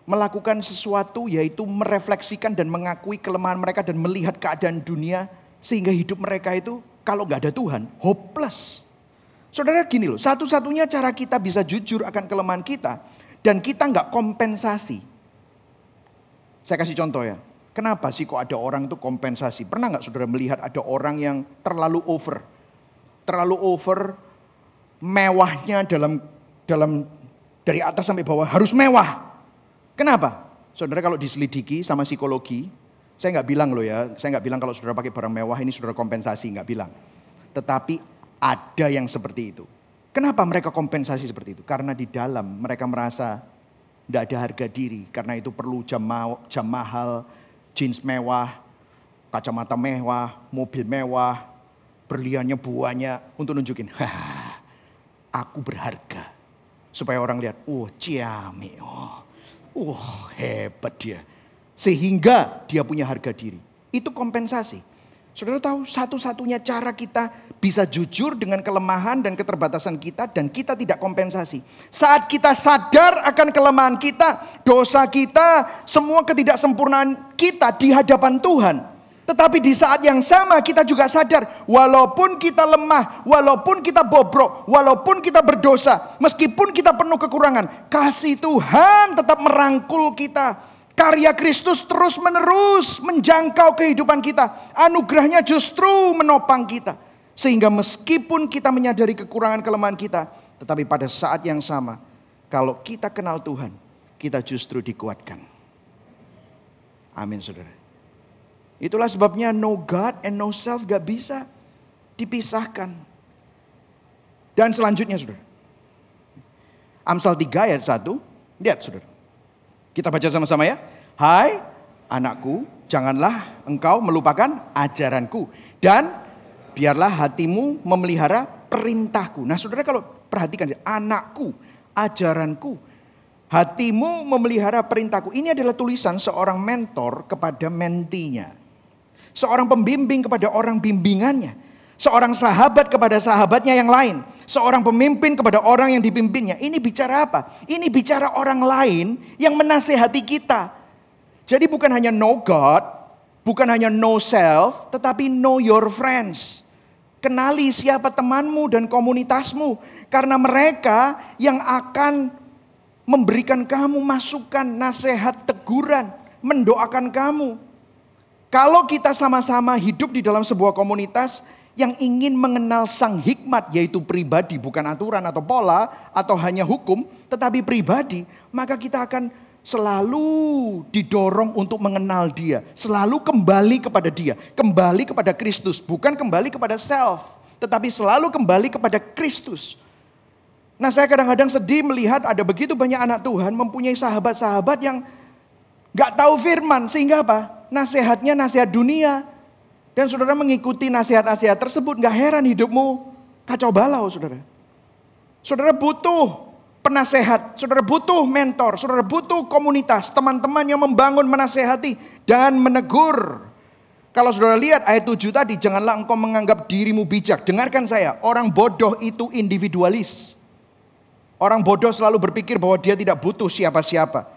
A: melakukan sesuatu, yaitu merefleksikan dan mengakui kelemahan mereka dan melihat keadaan dunia, sehingga hidup mereka itu kalau nggak ada Tuhan, hopeless. Saudara, gini loh, satu-satunya cara kita bisa jujur akan kelemahan kita, dan kita nggak kompensasi. Saya kasih contoh ya. Kenapa sih kok ada orang tuh kompensasi? Pernah nggak saudara melihat ada orang yang terlalu over? Terlalu over mewahnya dalam dari atas sampai bawah harus mewah. Kenapa? Saudara, kalau diselidiki sama psikologi, saya nggak bilang loh ya. Saya nggak bilang kalau saudara pakai barang mewah ini saudara kompensasi, nggak bilang. Tetapi ada yang seperti itu. Kenapa mereka kompensasi seperti itu? Karena di dalam mereka merasa tidak ada harga diri. Karena itu perlu jam mahal, jeans mewah, kacamata mewah, mobil mewah, berliannya banyak untuk nunjukin, aku berharga. Supaya orang lihat, ciamik, hebat dia. Sehingga dia punya harga diri. Itu kompensasi. Saudara tahu, satu-satunya cara kita bisa jujur dengan kelemahan dan keterbatasan kita, dan kita tidak kompensasi. Saat kita sadar akan kelemahan kita, dosa kita, semua ketidaksempurnaan kita di hadapan Tuhan. Tetapi di saat yang sama kita juga sadar, walaupun kita lemah, walaupun kita bobrok, walaupun kita berdosa, meskipun kita penuh kekurangan, kasih Tuhan tetap merangkul kita. Karya Kristus terus menerus menjangkau kehidupan kita. Anugerahnya justru menopang kita. Sehingga meskipun kita menyadari kekurangan kelemahan kita, tetapi pada saat yang sama, kalau kita kenal Tuhan, kita justru dikuatkan. Amin saudara. Itulah sebabnya no God and no self gak bisa dipisahkan. Dan selanjutnya saudara, Amsal 3 ayat 1, lihat saudara. Kita baca sama-sama ya. Hai anakku, janganlah engkau melupakan ajaranku. Dan biarlah hatimu memelihara perintahku. Nah saudara, kalau perhatikan, anakku, ajaranku, hatimu memelihara perintahku. Ini adalah tulisan seorang mentor kepada mentinya. Seorang pembimbing kepada orang bimbingannya. Seorang sahabat kepada sahabatnya yang lain. Seorang pemimpin kepada orang yang dipimpinnya. Ini bicara apa? Ini bicara orang lain yang menasehati kita. Jadi bukan hanya know God, bukan hanya know self, tetapi know your friends. Kenali siapa temanmu dan komunitasmu. Karena mereka yang akan memberikan kamu masukan, nasihat, teguran, mendoakan kamu. Kalau kita sama-sama hidup di dalam sebuah komunitas yang ingin mengenal sang hikmat, yaitu pribadi, bukan aturan atau pola atau hanya hukum, tetapi pribadi, maka kita akan selalu didorong untuk mengenal dia, selalu kembali kepada dia, kembali kepada Kristus, bukan kembali kepada self, tetapi selalu kembali kepada Kristus. Nah, saya kadang-kadang sedih melihat ada begitu banyak anak Tuhan mempunyai sahabat-sahabat yang gak tahu firman, sehingga apa? Nasihatnya nasihat dunia. Dan saudara mengikuti nasihat-nasihat tersebut, gak heran hidupmu kacau balau saudara. Saudara butuh penasehat, saudara butuh mentor, saudara butuh komunitas, teman-teman yang membangun, menasehati, dan menegur. Kalau saudara lihat ayat 7 tadi, janganlah engkau menganggap dirimu bijak. Dengarkan saya, orang bodoh itu individualis. Orang bodoh selalu berpikir bahwa dia tidak butuh siapa-siapa.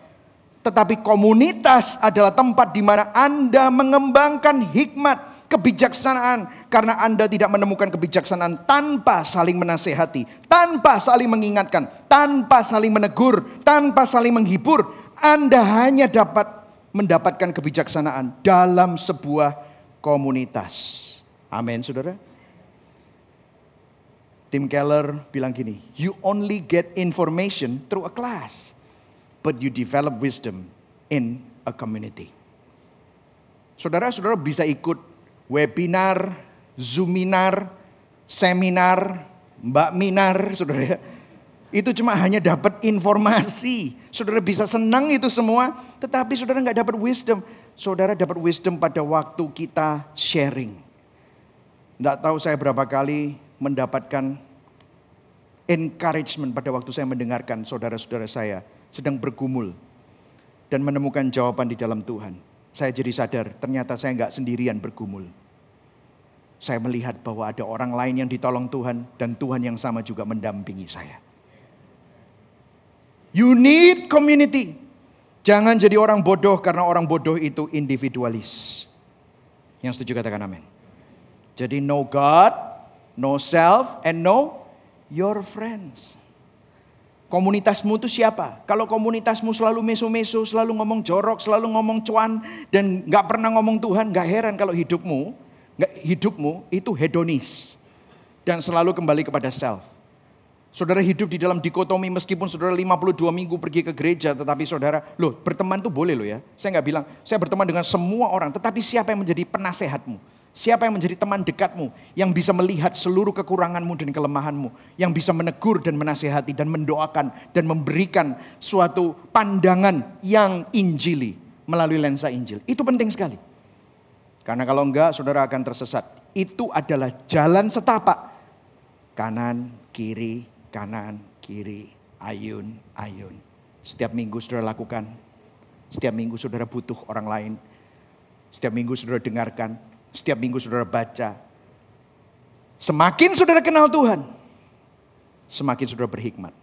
A: Tetapi komunitas adalah tempat di mana Anda mengembangkan hikmat, kebijaksanaan. Karena Anda tidak menemukan kebijaksanaan tanpa saling menasehati, tanpa saling mengingatkan, tanpa saling menegur, tanpa saling menghibur. Anda hanya dapat mendapatkan kebijaksanaan dalam sebuah komunitas. Amin, saudara. Tim Keller bilang gini, you only get information through a class, but you develop wisdom in a community. Saudara-saudara bisa ikut webinar, zoominar, seminar, mbak minar, saudara ya. Itu cuma hanya dapat informasi. Saudara bisa senang itu semua, tetapi saudara nggak dapat wisdom. Saudara dapat wisdom pada waktu kita sharing. Nggak tahu saya berapa kali mendapatkan encouragement pada waktu saya mendengarkan saudara-saudara saya sedang bergumul dan menemukan jawaban di dalam Tuhan. Saya jadi sadar ternyata saya nggak sendirian bergumul. Saya melihat bahwa ada orang lain yang ditolong Tuhan dan Tuhan yang sama juga mendampingi saya. You need community. Jangan jadi orang bodoh karena orang bodoh itu individualis. Yang setuju katakan amin. Jadi know God, know self, and know your friends. Komunitasmu itu siapa? Kalau komunitasmu selalu meso-meso, selalu ngomong jorok, selalu ngomong cuan, dan gak pernah ngomong Tuhan, gak heran kalau hidupmu itu hedonis. Dan selalu kembali kepada self. Saudara hidup di dalam dikotomi meskipun saudara 52 minggu pergi ke gereja. Tetapi saudara, berteman tuh boleh ya. Saya gak bilang, saya berteman dengan semua orang. Tetapi siapa yang menjadi penasehatmu? Siapa yang menjadi teman dekatmu? Yang bisa melihat seluruh kekuranganmu dan kelemahanmu. Yang bisa menegur dan menasehati dan mendoakan. Dan memberikan suatu pandangan yang injili. Melalui lensa Injil. Itu penting sekali. Karena kalau enggak saudara akan tersesat. Itu adalah jalan setapak. Kanan, kiri, kanan, kiri, ayun, ayun. Setiap minggu saudara lakukan. Setiap minggu saudara butuh orang lain. Setiap minggu saudara dengarkan. Setiap minggu saudara baca. Semakin saudara kenal Tuhan, semakin saudara berhikmat.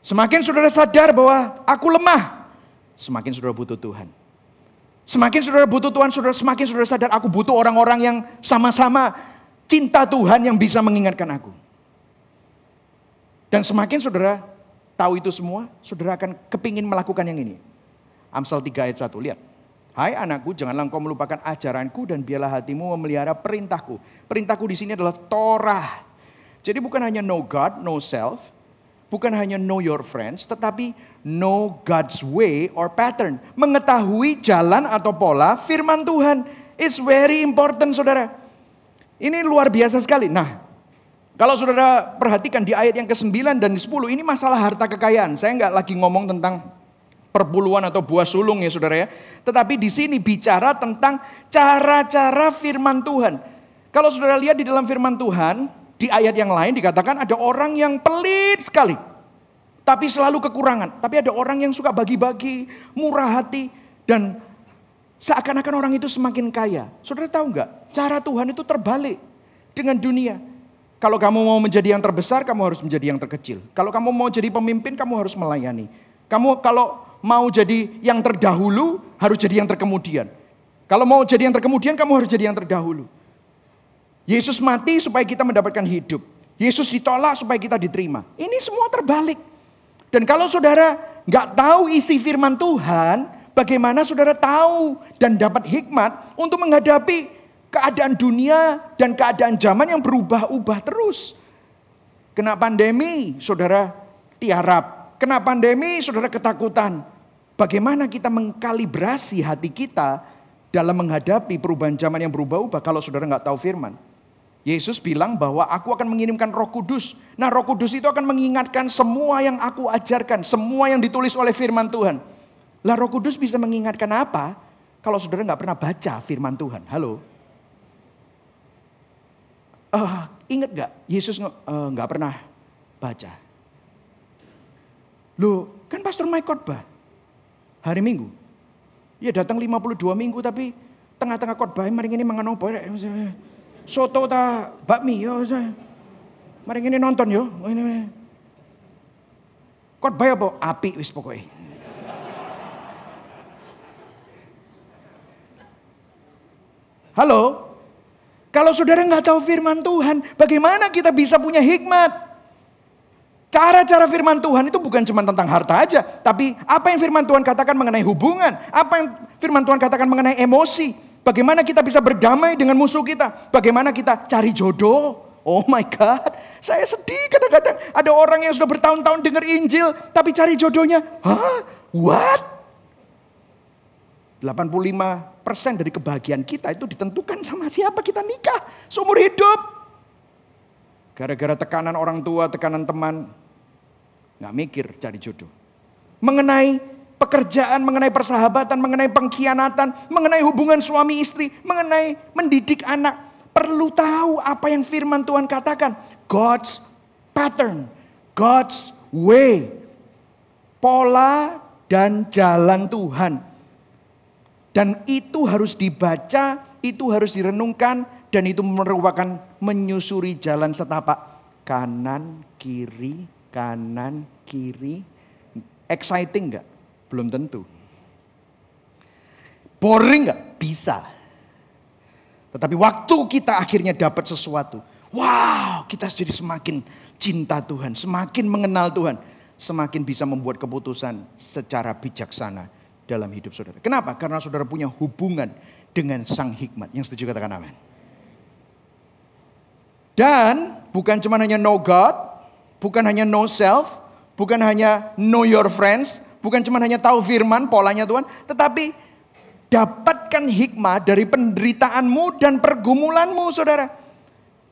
A: Semakin saudara sadar bahwa aku lemah, semakin saudara butuh Tuhan. Semakin saudara butuh Tuhan, semakin saudara sadar aku butuh orang-orang yang sama-sama cinta Tuhan yang bisa mengingatkan aku. Dan semakin saudara tahu itu semua, saudara akan kepingin melakukan yang ini. Amsal 3 ayat 1, lihat. Hai anakku, janganlah engkau melupakan ajaranku dan biarlah hatimu memelihara perintahku. Perintahku di sini adalah Torah. Jadi bukan hanya know God, know self. Bukan hanya know your friends, tetapi know God's way or pattern. Mengetahui jalan atau pola firman Tuhan. It's very important saudara. Ini luar biasa sekali. Nah, kalau saudara perhatikan di ayat yang ke-9 dan 10, ini masalah harta kekayaan. Saya nggak lagi ngomong tentang perpuluhan atau buah sulung ya saudara ya. Tetapi di sini bicara tentang cara-cara firman Tuhan. Kalau saudara lihat di dalam firman Tuhan, di ayat yang lain dikatakan ada orang yang pelit sekali. Tapi selalu kekurangan. Tapi ada orang yang suka bagi-bagi, murah hati. Dan seakan-akan orang itu semakin kaya. Saudara tahu nggak? Cara Tuhan itu terbalik dengan dunia. Kalau kamu mau menjadi yang terbesar, kamu harus menjadi yang terkecil. Kalau kamu mau jadi pemimpin, kamu harus melayani. Kamu kalau mau jadi yang terdahulu, harus jadi yang terkemudian. Kalau mau jadi yang terkemudian, kamu harus jadi yang terdahulu. Yesus mati supaya kita mendapatkan hidup. Yesus ditolak supaya kita diterima. Ini semua terbalik. Dan kalau saudara nggak tahu isi firman Tuhan, bagaimana saudara tahu dan dapat hikmat untuk menghadapi keadaan dunia dan keadaan zaman yang berubah-ubah terus. Kena pandemi, saudara tiarap. Kena pandemi, saudara ketakutan. Bagaimana kita mengkalibrasi hati kita dalam menghadapi perubahan zaman yang berubah-ubah kalau saudara nggak tahu firman. Yesus bilang bahwa aku akan mengirimkan Roh Kudus. Nah, Roh Kudus itu akan mengingatkan semua yang aku ajarkan, semua yang ditulis oleh firman Tuhan. Lah Roh Kudus bisa mengingatkan apa kalau saudara nggak pernah baca firman Tuhan? Halo? Ingat nggak? Yesus nggak pernah baca. Loh, kan Pastor Mike khotbah hari Minggu. Ya datang 52 minggu tapi tengah-tengah khotbah mari ngene mangan opo rek. Soto ta bakmi yo. Mari ngene nonton yo. Khotbah apa? Apik wis pokoke. Halo? Kalau saudara nggak tahu firman Tuhan, bagaimana kita bisa punya hikmat? Cara-cara firman Tuhan itu bukan cuma tentang harta aja, tapi apa yang firman Tuhan katakan mengenai hubungan, apa yang firman Tuhan katakan mengenai emosi, bagaimana kita bisa berdamai dengan musuh kita, bagaimana kita cari jodoh. Oh my God, saya sedih kadang-kadang ada orang yang sudah bertahun-tahun dengar Injil, tapi cari jodohnya, hah? What? 85% dari kebahagiaan kita itu ditentukan sama siapa kita nikah seumur hidup. Gara-gara tekanan orang tua, tekanan teman, gak mikir cari jodoh. Mengenai pekerjaan, mengenai persahabatan, mengenai pengkhianatan, mengenai hubungan suami istri, mengenai mendidik anak. Perlu tahu apa yang firman Tuhan katakan. God's pattern, God's way. Pola dan jalan Tuhan. Dan itu harus dibaca, itu harus direnungkan, dan itu merupakan menyusuri jalan setapak. Kanan, kiri, kanan, kiri. Exciting gak? Belum tentu. Boring gak? Bisa. Tetapi waktu kita akhirnya dapat sesuatu. Wow, kita jadi semakin cinta Tuhan, semakin mengenal Tuhan. Semakin bisa membuat keputusan secara bijaksana dalam hidup saudara. Kenapa? Karena saudara punya hubungan dengan Sang Hikmat. Yang setuju katakan amin. Dan bukan cuma hanya know God, bukan hanya know self, bukan hanya know your friends, bukan cuma hanya tahu firman, polanya Tuhan, tetapi dapatkan hikmah dari penderitaanmu dan pergumulanmu saudara.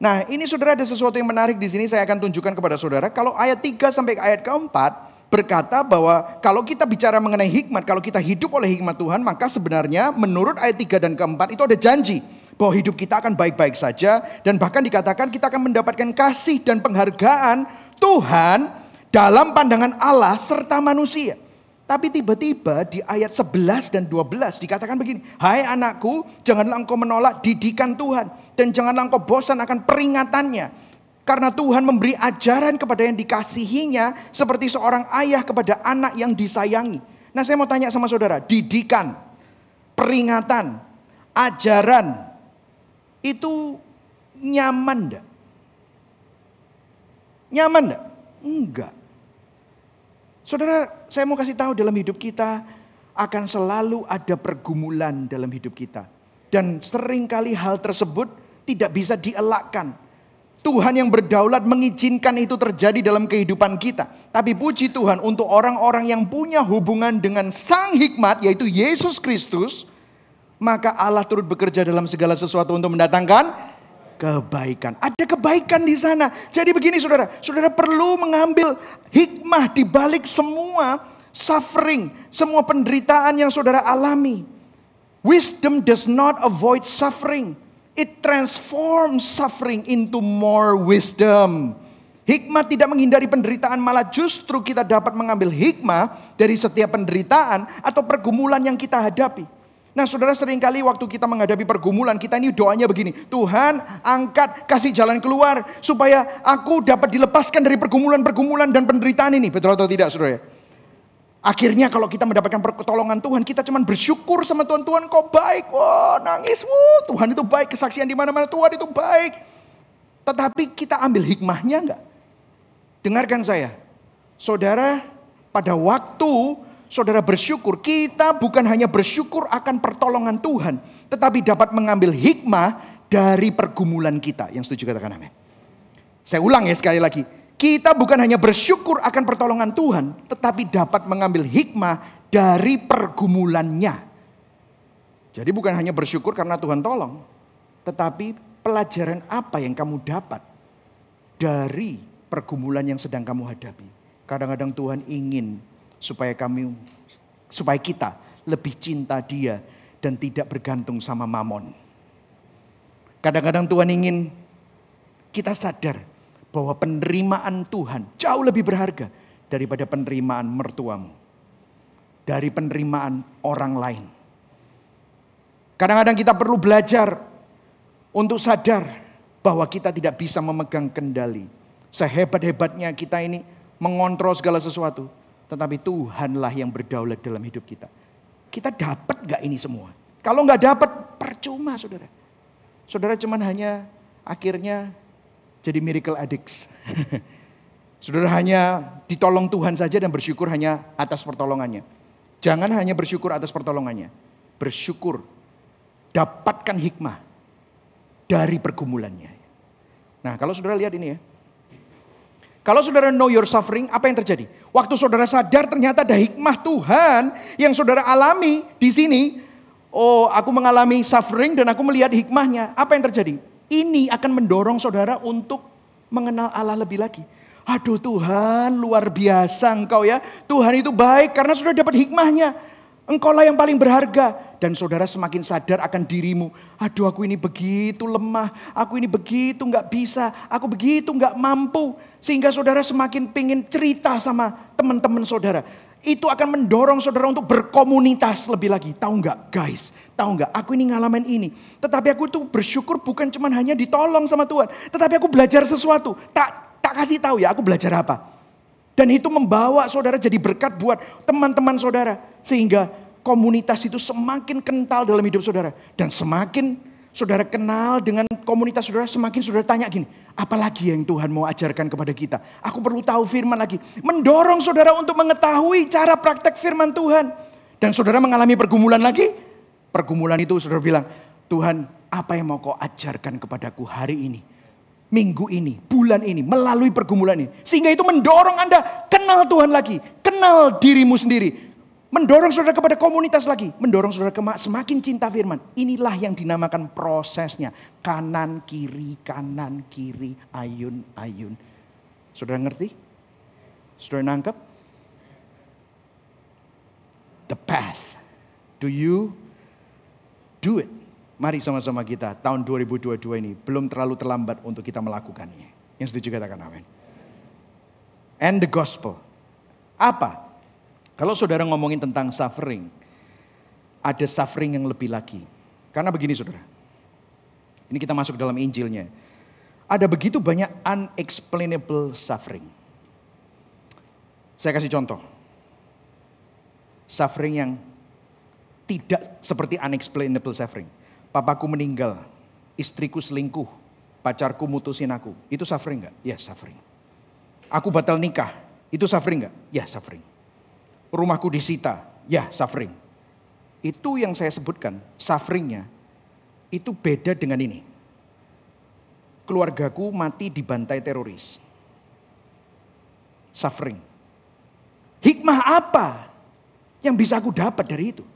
A: Nah ini saudara ada sesuatu yang menarik di sini saya akan tunjukkan kepada saudara. Kalau ayat 3 sampai ayat keempat berkata bahwa kalau kita bicara mengenai hikmat, kalau kita hidup oleh hikmat Tuhan, maka sebenarnya menurut ayat 3 dan keempat itu ada janji bahwa hidup kita akan baik-baik saja. Dan bahkan dikatakan kita akan mendapatkan kasih dan penghargaan Tuhan dalam pandangan Allah serta manusia. Tapi tiba-tiba di ayat 11 dan 12 dikatakan begini. Hai anakku, janganlah engkau menolak didikan Tuhan. Dan janganlah engkau bosan akan peringatannya. Karena Tuhan memberi ajaran kepada yang dikasihinya seperti seorang ayah kepada anak yang disayangi. Nah saya mau tanya sama saudara, didikan, peringatan, ajaran, itu nyaman enggak? Nyaman enggak? Enggak. Saudara, saya mau kasih tahu dalam hidup kita akan selalu ada pergumulan dalam hidup kita. Dan seringkali hal tersebut tidak bisa dielakkan. Tuhan yang berdaulat mengizinkan itu terjadi dalam kehidupan kita. Tapi puji Tuhan untuk orang-orang yang punya hubungan dengan Sang Hikmat yaitu Yesus Kristus. Maka Allah turut bekerja dalam segala sesuatu untuk mendatangkan kebaikan. Ada kebaikan di sana. Jadi begini saudara. Saudara perlu mengambil hikmah di balik semua suffering. Semua penderitaan yang saudara alami. Wisdom does not avoid suffering. It transforms suffering into more wisdom. Hikmat tidak menghindari penderitaan, malah justru kita dapat mengambil hikmah dari setiap penderitaan atau pergumulan yang kita hadapi. Nah saudara, seringkali waktu kita menghadapi pergumulan, kita ini doanya begini. Tuhan angkat, kasih jalan keluar supaya aku dapat dilepaskan dari pergumulan-pergumulan dan penderitaan ini. Betul atau tidak saudara? Akhirnya kalau kita mendapatkan pertolongan Tuhan, kita cuma bersyukur sama Tuhan. Tuhan kau baik, wah nangis, wah Tuhan itu baik, kesaksian di mana-mana Tuhan itu baik. Tetapi kita ambil hikmahnya enggak? Dengarkan saya, saudara, pada waktu saudara bersyukur, kita bukan hanya bersyukur akan pertolongan Tuhan, tetapi dapat mengambil hikmah dari pergumulan kita. Yang setuju katakan amin. Saya ulang ya sekali lagi. Kita bukan hanya bersyukur akan pertolongan Tuhan, tetapi dapat mengambil hikmah dari pergumulannya. Jadi bukan hanya bersyukur karena Tuhan tolong, tetapi pelajaran apa yang kamu dapat dari pergumulan yang sedang kamu hadapi. Kadang-kadang Tuhan ingin supaya kita lebih cinta Dia dan tidak bergantung sama mamon. Kadang-kadang Tuhan ingin kita sadar bahwa penerimaan Tuhan jauh lebih berharga daripada penerimaan mertuamu. Dari penerimaan orang lain. Kadang-kadang kita perlu belajar untuk sadar bahwa kita tidak bisa memegang kendali. Sehebat-hebatnya kita ini mengontrol segala sesuatu. Tetapi Tuhanlah yang berdaulat dalam hidup kita. Kita dapat gak ini semua? Kalau gak dapat, percuma saudara. Saudara cuman hanya akhirnya jadi miracle addicts. Saudara hanya ditolong Tuhan saja dan bersyukur hanya atas pertolongannya. Jangan hanya bersyukur atas pertolongannya. Bersyukur, dapatkan hikmah dari pergumulannya. Nah, kalau saudara lihat ini ya. Kalau saudara know your suffering, apa yang terjadi? Waktu saudara sadar ternyata ada hikmah Tuhan yang saudara alami di sini. Oh, aku mengalami suffering dan aku melihat hikmahnya. Apa yang terjadi? Ini akan mendorong saudara untuk mengenal Allah lebih lagi. Aduh Tuhan, luar biasa Engkau ya. Tuhan itu baik karena sudah dapat hikmahnya. Engkaulah yang paling berharga. Dan saudara semakin sadar akan dirimu. Aduh aku ini begitu lemah. Aku ini begitu gak bisa. Aku begitu gak mampu. Sehingga saudara semakin pengen cerita sama teman-teman saudara. Itu akan mendorong saudara untuk berkomunitas lebih lagi. Tahu gak guys? Tahu gak? Aku ini ngalamin ini. Tetapi aku tuh bersyukur bukan cuma hanya ditolong sama Tuhan. Tetapi aku belajar sesuatu. Tak kasih tahu ya aku belajar apa. Dan itu membawa saudara jadi berkat buat teman-teman saudara. Sehingga komunitas itu semakin kental dalam hidup saudara. Dan semakin saudara kenal dengan komunitas saudara, semakin saudara tanya gini, apalagi yang Tuhan mau ajarkan kepada kita? Aku perlu tahu firman lagi. Mendorong saudara untuk mengetahui cara praktek firman Tuhan. Dan saudara mengalami pergumulan lagi. Pergumulan itu saudara bilang, Tuhan apa yang mau kau ajarkan kepadaku hari ini? Minggu ini, bulan ini, melalui pergumulan ini. Sehingga itu mendorong Anda kenal Tuhan lagi. Kenal dirimu sendiri. Mendorong saudara kepada komunitas lagi. Mendorong saudara semakin cinta firman. Inilah yang dinamakan prosesnya. Kanan, kiri, ayun, ayun. Saudara ngerti? Saudara nangkep? The path. Do you do it? Mari sama-sama kita tahun 2022 ini belum terlalu terlambat untuk kita melakukannya. Yang setuju katakan amin. And the gospel. Apa? Kalau saudara ngomongin tentang suffering, ada suffering yang lebih lagi. Karena begini saudara, ini kita masuk dalam Injilnya. Ada begitu banyak unexplainable suffering. Saya kasih contoh. Suffering yang tidak seperti unexplainable suffering. Papaku meninggal, istriku selingkuh, pacarku mutusin aku. Itu suffering gak? Ya suffering. Aku batal nikah, itu suffering gak? Ya suffering. Rumahku disita, ya suffering. Itu yang saya sebutkan, sufferingnya itu beda dengan ini. Keluargaku mati dibantai teroris. Suffering. Hikmah apa yang bisa aku dapat dari itu?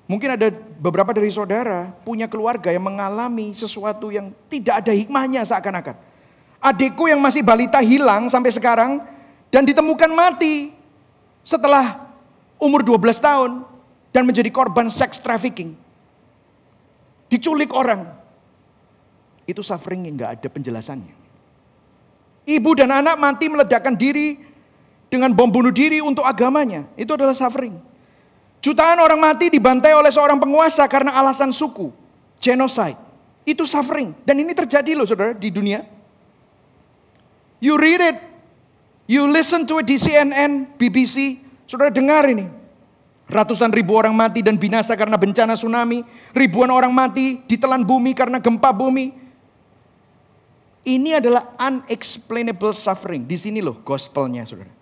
A: Mungkin ada beberapa dari saudara punya keluarga yang mengalami sesuatu yang tidak ada hikmahnya seakan-akan. Adikku yang masih balita hilang sampai sekarang dan ditemukan mati setelah umur 12 tahun dan menjadi korban sex trafficking. Diculik orang. Itu suffering yang gak ada penjelasannya. Ibu dan anak mati meledakkan diri dengan bom bunuh diri untuk agamanya. Itu adalah suffering. Jutaan orang mati dibantai oleh seorang penguasa karena alasan suku. Genocide. Itu suffering. Dan ini terjadi loh saudara di dunia. You read it. You listen to it di CNN, BBC, saudara dengar ini. Ratusan ribu orang mati dan binasa karena bencana tsunami. Ribuan orang mati ditelan bumi karena gempa bumi. Ini adalah unexplainable suffering. Di sini loh gospelnya saudara.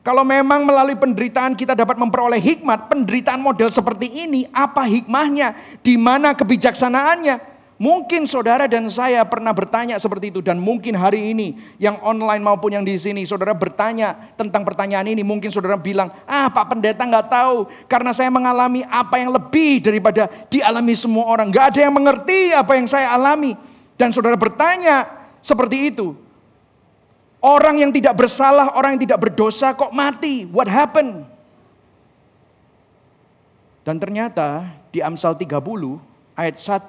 A: Kalau memang melalui penderitaan kita dapat memperoleh hikmat, penderitaan model seperti ini, apa hikmahnya? Di mana kebijaksanaannya? Mungkin saudara dan saya pernah bertanya seperti itu dan mungkin hari ini yang online maupun yang di sini saudara bertanya tentang pertanyaan ini. Mungkin saudara bilang, Pak Pendeta nggak tahu karena saya mengalami apa yang lebih daripada dialami semua orang. Nggak ada yang mengerti apa yang saya alami. Dan saudara bertanya seperti itu. Orang yang tidak bersalah, orang yang tidak berdosa kok mati? What happened? Dan ternyata di Amsal 30 ayat 1-4.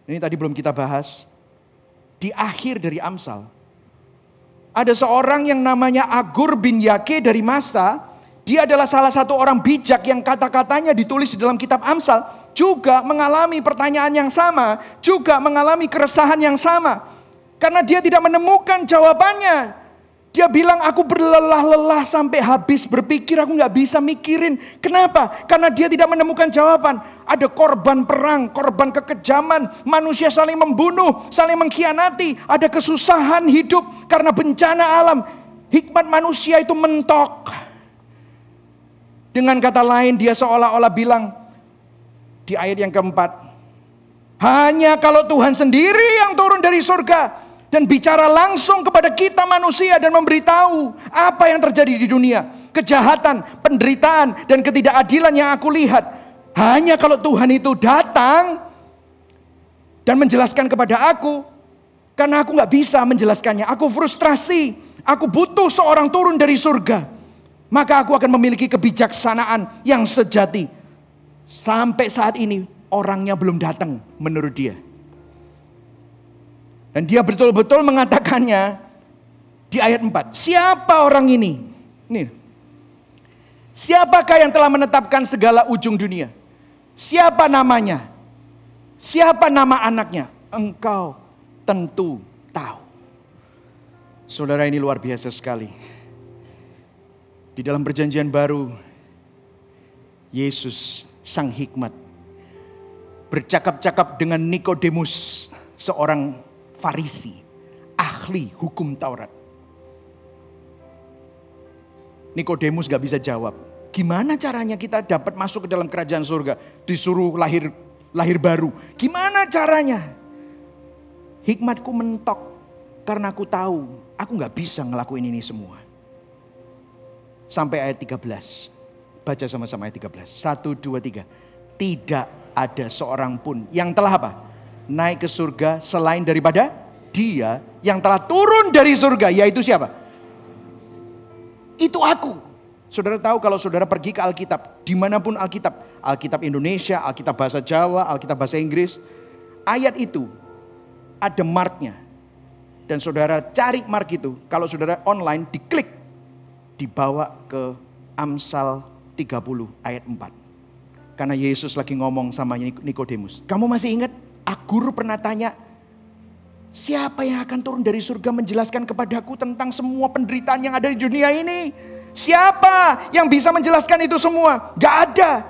A: Ini tadi belum kita bahas. Di akhir dari Amsal. Ada seorang yang namanya Agur bin Yake dari Masa. Dia adalah salah satu orang bijak yang kata-katanya ditulis di dalam kitab Amsal. Juga mengalami pertanyaan yang sama. Juga mengalami keresahan yang sama. Karena dia tidak menemukan jawabannya. Dia bilang, aku berlelah-lelah sampai habis berpikir, aku gak bisa mikirin. Kenapa? Karena dia tidak menemukan jawaban. Ada korban perang, korban kekejaman, manusia saling membunuh, saling mengkhianati. Ada kesusahan hidup karena bencana alam. Hikmat manusia itu mentok. Dengan kata lain, dia seolah-olah bilang di ayat yang keempat, hanya kalau Tuhan sendiri yang turun dari surga dan bicara langsung kepada kita manusia dan memberitahu apa yang terjadi di dunia. Kejahatan, penderitaan, dan ketidakadilan yang aku lihat. Hanya kalau Tuhan itu datang dan menjelaskan kepada aku. Karena aku gak bisa menjelaskannya. Aku frustrasi. Aku butuh seorang turun dari surga. Maka aku akan memiliki kebijaksanaan yang sejati. Sampai saat ini orangnya belum datang menurut dia. Dan dia betul-betul mengatakannya di ayat 4. Siapa orang ini? Nih. Siapakah yang telah menetapkan segala ujung dunia? Siapa namanya? Siapa nama anaknya? Engkau tentu tahu. Saudara, ini luar biasa sekali. Di dalam perjanjian baru, Yesus sang hikmat bercakap-cakap dengan Nikodemus, seorang Farisi, ahli hukum Taurat. Nikodemus gak bisa jawab. Gimana caranya kita dapat masuk ke dalam kerajaan surga? Disuruh lahir baru. Gimana caranya? Hikmatku mentok karena aku tahu aku gak bisa ngelakuin ini semua. Sampai ayat 13. Baca sama-sama ayat 13. 1, 2, 3. Tidak ada seorang pun yang telah apa? Naik ke surga selain daripada dia yang telah turun dari surga. Yaitu siapa? Itu aku. Saudara tahu kalau saudara pergi ke Alkitab, dimanapun Alkitab, Alkitab Indonesia, Alkitab bahasa Jawa, Alkitab bahasa Inggris, ayat itu ada marknya. Dan saudara cari mark itu, kalau saudara online diklik, dibawa ke Amsal 30 ayat 4. Karena Yesus lagi ngomong sama Nikodemus. Kamu masih ingat? Agur pernah tanya, siapa yang akan turun dari surga menjelaskan kepadaku tentang semua penderitaan yang ada di dunia ini? Siapa yang bisa menjelaskan itu semua? Gak ada.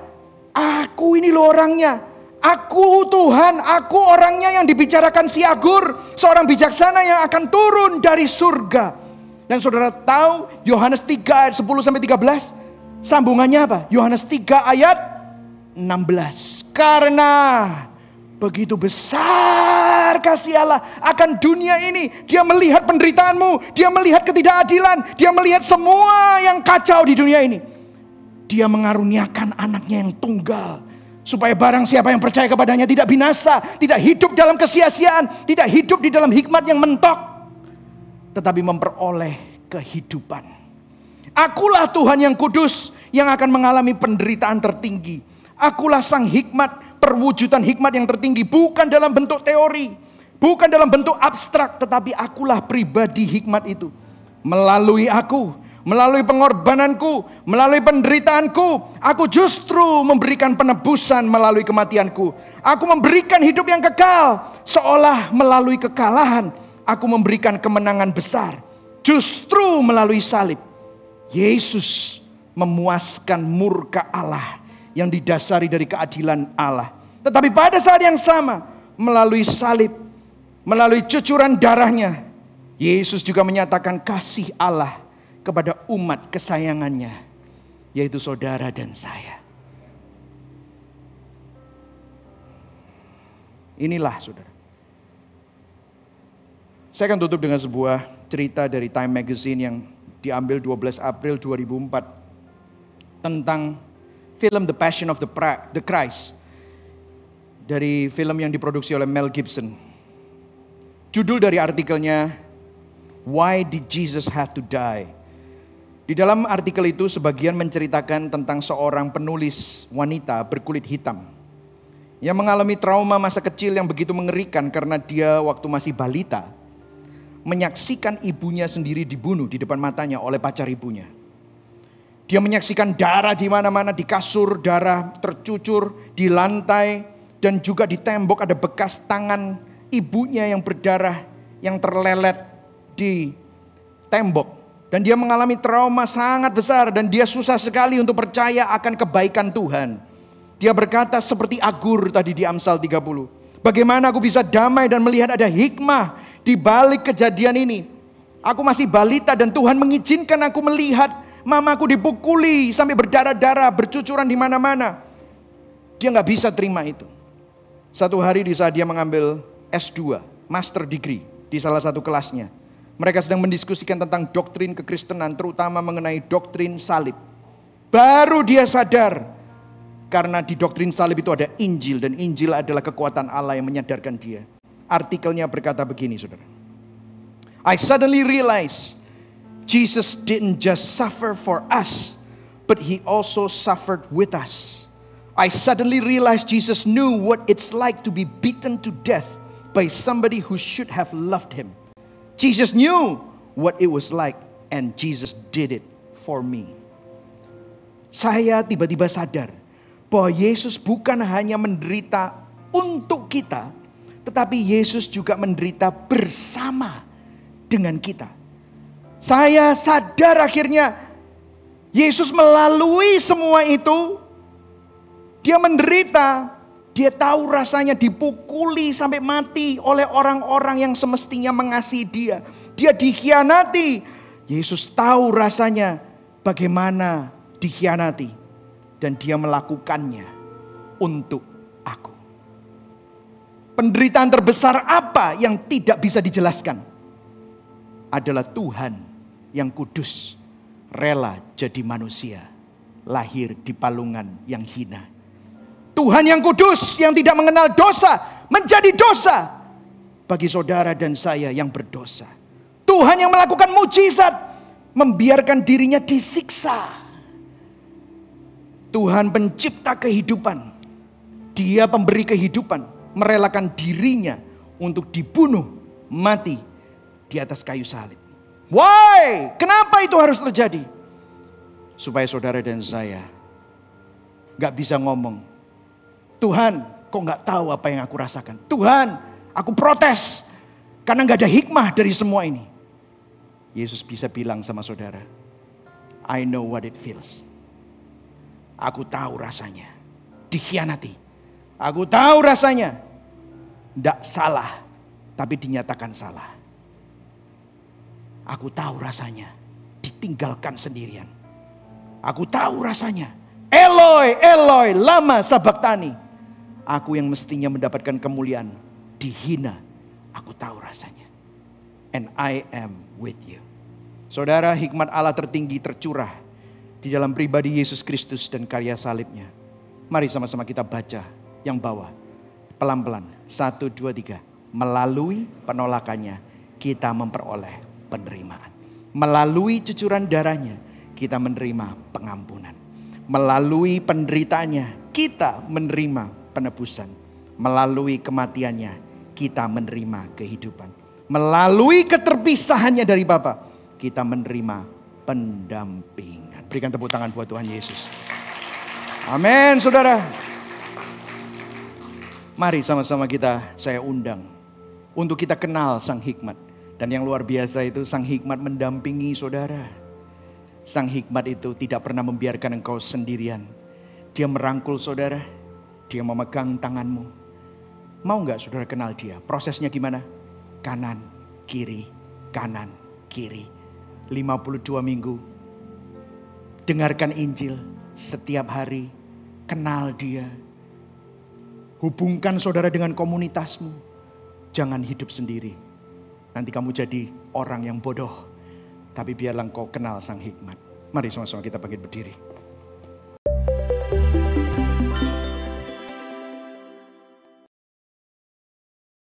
A: Aku ini loh orangnya. Aku Tuhan, aku orangnya yang dibicarakan si Agur. Seorang bijaksana yang akan turun dari surga. Dan saudara tahu Yohanes 3 ayat 10-13. Sambungannya apa? Yohanes 3 ayat 16. Karena begitu besar kasih Allah akan dunia ini. Dia melihat penderitaanmu. Dia melihat ketidakadilan. Dia melihat semua yang kacau di dunia ini. Dia mengaruniakan anaknya yang tunggal. Supaya barang siapa yang percaya kepadanya tidak binasa. Tidak hidup dalam kesia-siaan. Tidak hidup di dalam hikmat yang mentok. Tetapi memperoleh kehidupan. Akulah Tuhan yang kudus. Yang akan mengalami penderitaan tertinggi. Akulah sang hikmat. Perwujudan hikmat yang tertinggi, bukan dalam bentuk teori, bukan dalam bentuk abstrak, tetapi akulah pribadi hikmat itu. Melalui aku, melalui pengorbananku, melalui penderitaanku, aku justru memberikan penebusan melalui kematianku. Aku memberikan hidup yang kekal, seolah melalui kekalahan, aku memberikan kemenangan besar. Justru melalui salib, Yesus memuaskan murka Allah yang didasari dari keadilan Allah. Tetapi pada saat yang sama, melalui salib, melalui cucuran darahnya, Yesus juga menyatakan kasih Allah kepada umat kesayangannya, yaitu saudara dan saya. Inilah saudara. Saya akan tutup dengan sebuah cerita dari Time Magazine yang diambil 12 April 2004 tentang film The Passion of the Christ, dari film yang diproduksi oleh Mel Gibson. Judul dari artikelnya, Why Did Jesus Have to Die? Di dalam artikel itu sebagian menceritakan tentang seorang penulis wanita berkulit hitam yang mengalami trauma masa kecil yang begitu mengerikan karena dia waktu masih balita menyaksikan ibunya sendiri dibunuh di depan matanya oleh pacar ibunya. Dia menyaksikan darah di mana-mana, di kasur darah tercucur, di lantai, dan juga di tembok ada bekas tangan ibunya yang berdarah yang terlelet di tembok. Dan dia mengalami trauma sangat besar dan dia susah sekali untuk percaya akan kebaikan Tuhan. Dia berkata seperti Agur tadi di Amsal 30. Bagaimana aku bisa damai dan melihat ada hikmah di balik kejadian ini. Aku masih balita dan Tuhan mengizinkan aku melihat mamaku dipukuli sampai berdarah-darah, bercucuran di mana-mana. Dia nggak bisa terima itu. Satu hari di saat dia mengambil S2, Master Degree di salah satu kelasnya. Mereka sedang mendiskusikan tentang doktrin kekristenan, terutama mengenai doktrin salib. Baru dia sadar. Karena di doktrin salib itu ada Injil. Dan Injil adalah kekuatan Allah yang menyadarkan dia. Artikelnya berkata begini, saudara. I suddenly realized Jesus didn't just suffer for us, but He also suffered with us. I suddenly realized Jesus knew what it's like to be beaten to death by somebody who should have loved Him. Jesus knew what it was like, and Jesus did it for me. Saya tiba-tiba sadar bahwa Yesus bukan hanya menderita untuk kita, tetapi Yesus juga menderita bersama dengan kita. Saya sadar akhirnya Yesus melalui semua itu. Dia menderita, dia tahu rasanya dipukuli sampai mati oleh orang-orang yang semestinya mengasihi dia. Dia dikhianati. Yesus tahu rasanya bagaimana dikhianati. Dan dia melakukannya untuk aku. Penderitaan terbesar apa yang tidak bisa dijelaskan? Adalah Tuhan yang kudus, rela jadi manusia, lahir di palungan yang hina. Tuhan yang kudus yang tidak mengenal dosa, menjadi dosa bagi saudara dan saya yang berdosa. Tuhan yang melakukan mujizat, membiarkan dirinya disiksa. Tuhan pencipta kehidupan. Dia pemberi kehidupan. Merelakan dirinya untuk dibunuh, mati di atas kayu salib. Why? Kenapa itu harus terjadi? Supaya saudara dan saya gak bisa ngomong, Tuhan kok gak tahu apa yang aku rasakan. Tuhan, aku protes karena gak ada hikmah dari semua ini. Yesus bisa bilang sama saudara, I know what it feels. Aku tahu rasanya dikhianati. Aku tahu rasanya tidak salah, tapi dinyatakan salah. Aku tahu rasanya ditinggalkan sendirian. Aku tahu rasanya Eloi, Eloi, lama sabachthani. Aku yang mestinya mendapatkan kemuliaan dihina. Aku tahu rasanya. And I am with you. Saudara, hikmat Allah tertinggi tercurah di dalam pribadi Yesus Kristus dan karya salibnya. Mari sama-sama kita baca yang bawah. Pelan-pelan. 1, 2, 3. Melalui penolakannya kita memperoleh penerimaan. Melalui cucuran darahnya kita menerima pengampunan. Melalui penderitaannya kita menerima penebusan. Melalui kematiannya kita menerima kehidupan. Melalui keterpisahannya dari Bapa kita menerima pendampingan. Berikan tepuk tangan buat Tuhan Yesus. Amin, saudara. Mari sama-sama saya undang untuk kita kenal Sang Hikmat. Dan yang luar biasa itu Sang Hikmat mendampingi saudara. Sang Hikmat itu tidak pernah membiarkan engkau sendirian. Dia merangkul saudara. Dia memegang tanganmu. Mau gak saudara kenal dia? Prosesnya gimana? Kanan, kiri, kanan, kiri. 52 minggu. Dengarkan Injil setiap hari. Kenal dia. Hubungkan saudara dengan komunitasmu. Jangan hidup sendiri. Nanti kamu jadi orang yang bodoh. Tapi biarlah engkau kenal Sang Hikmat. Mari sama-sama kita bangkit berdiri.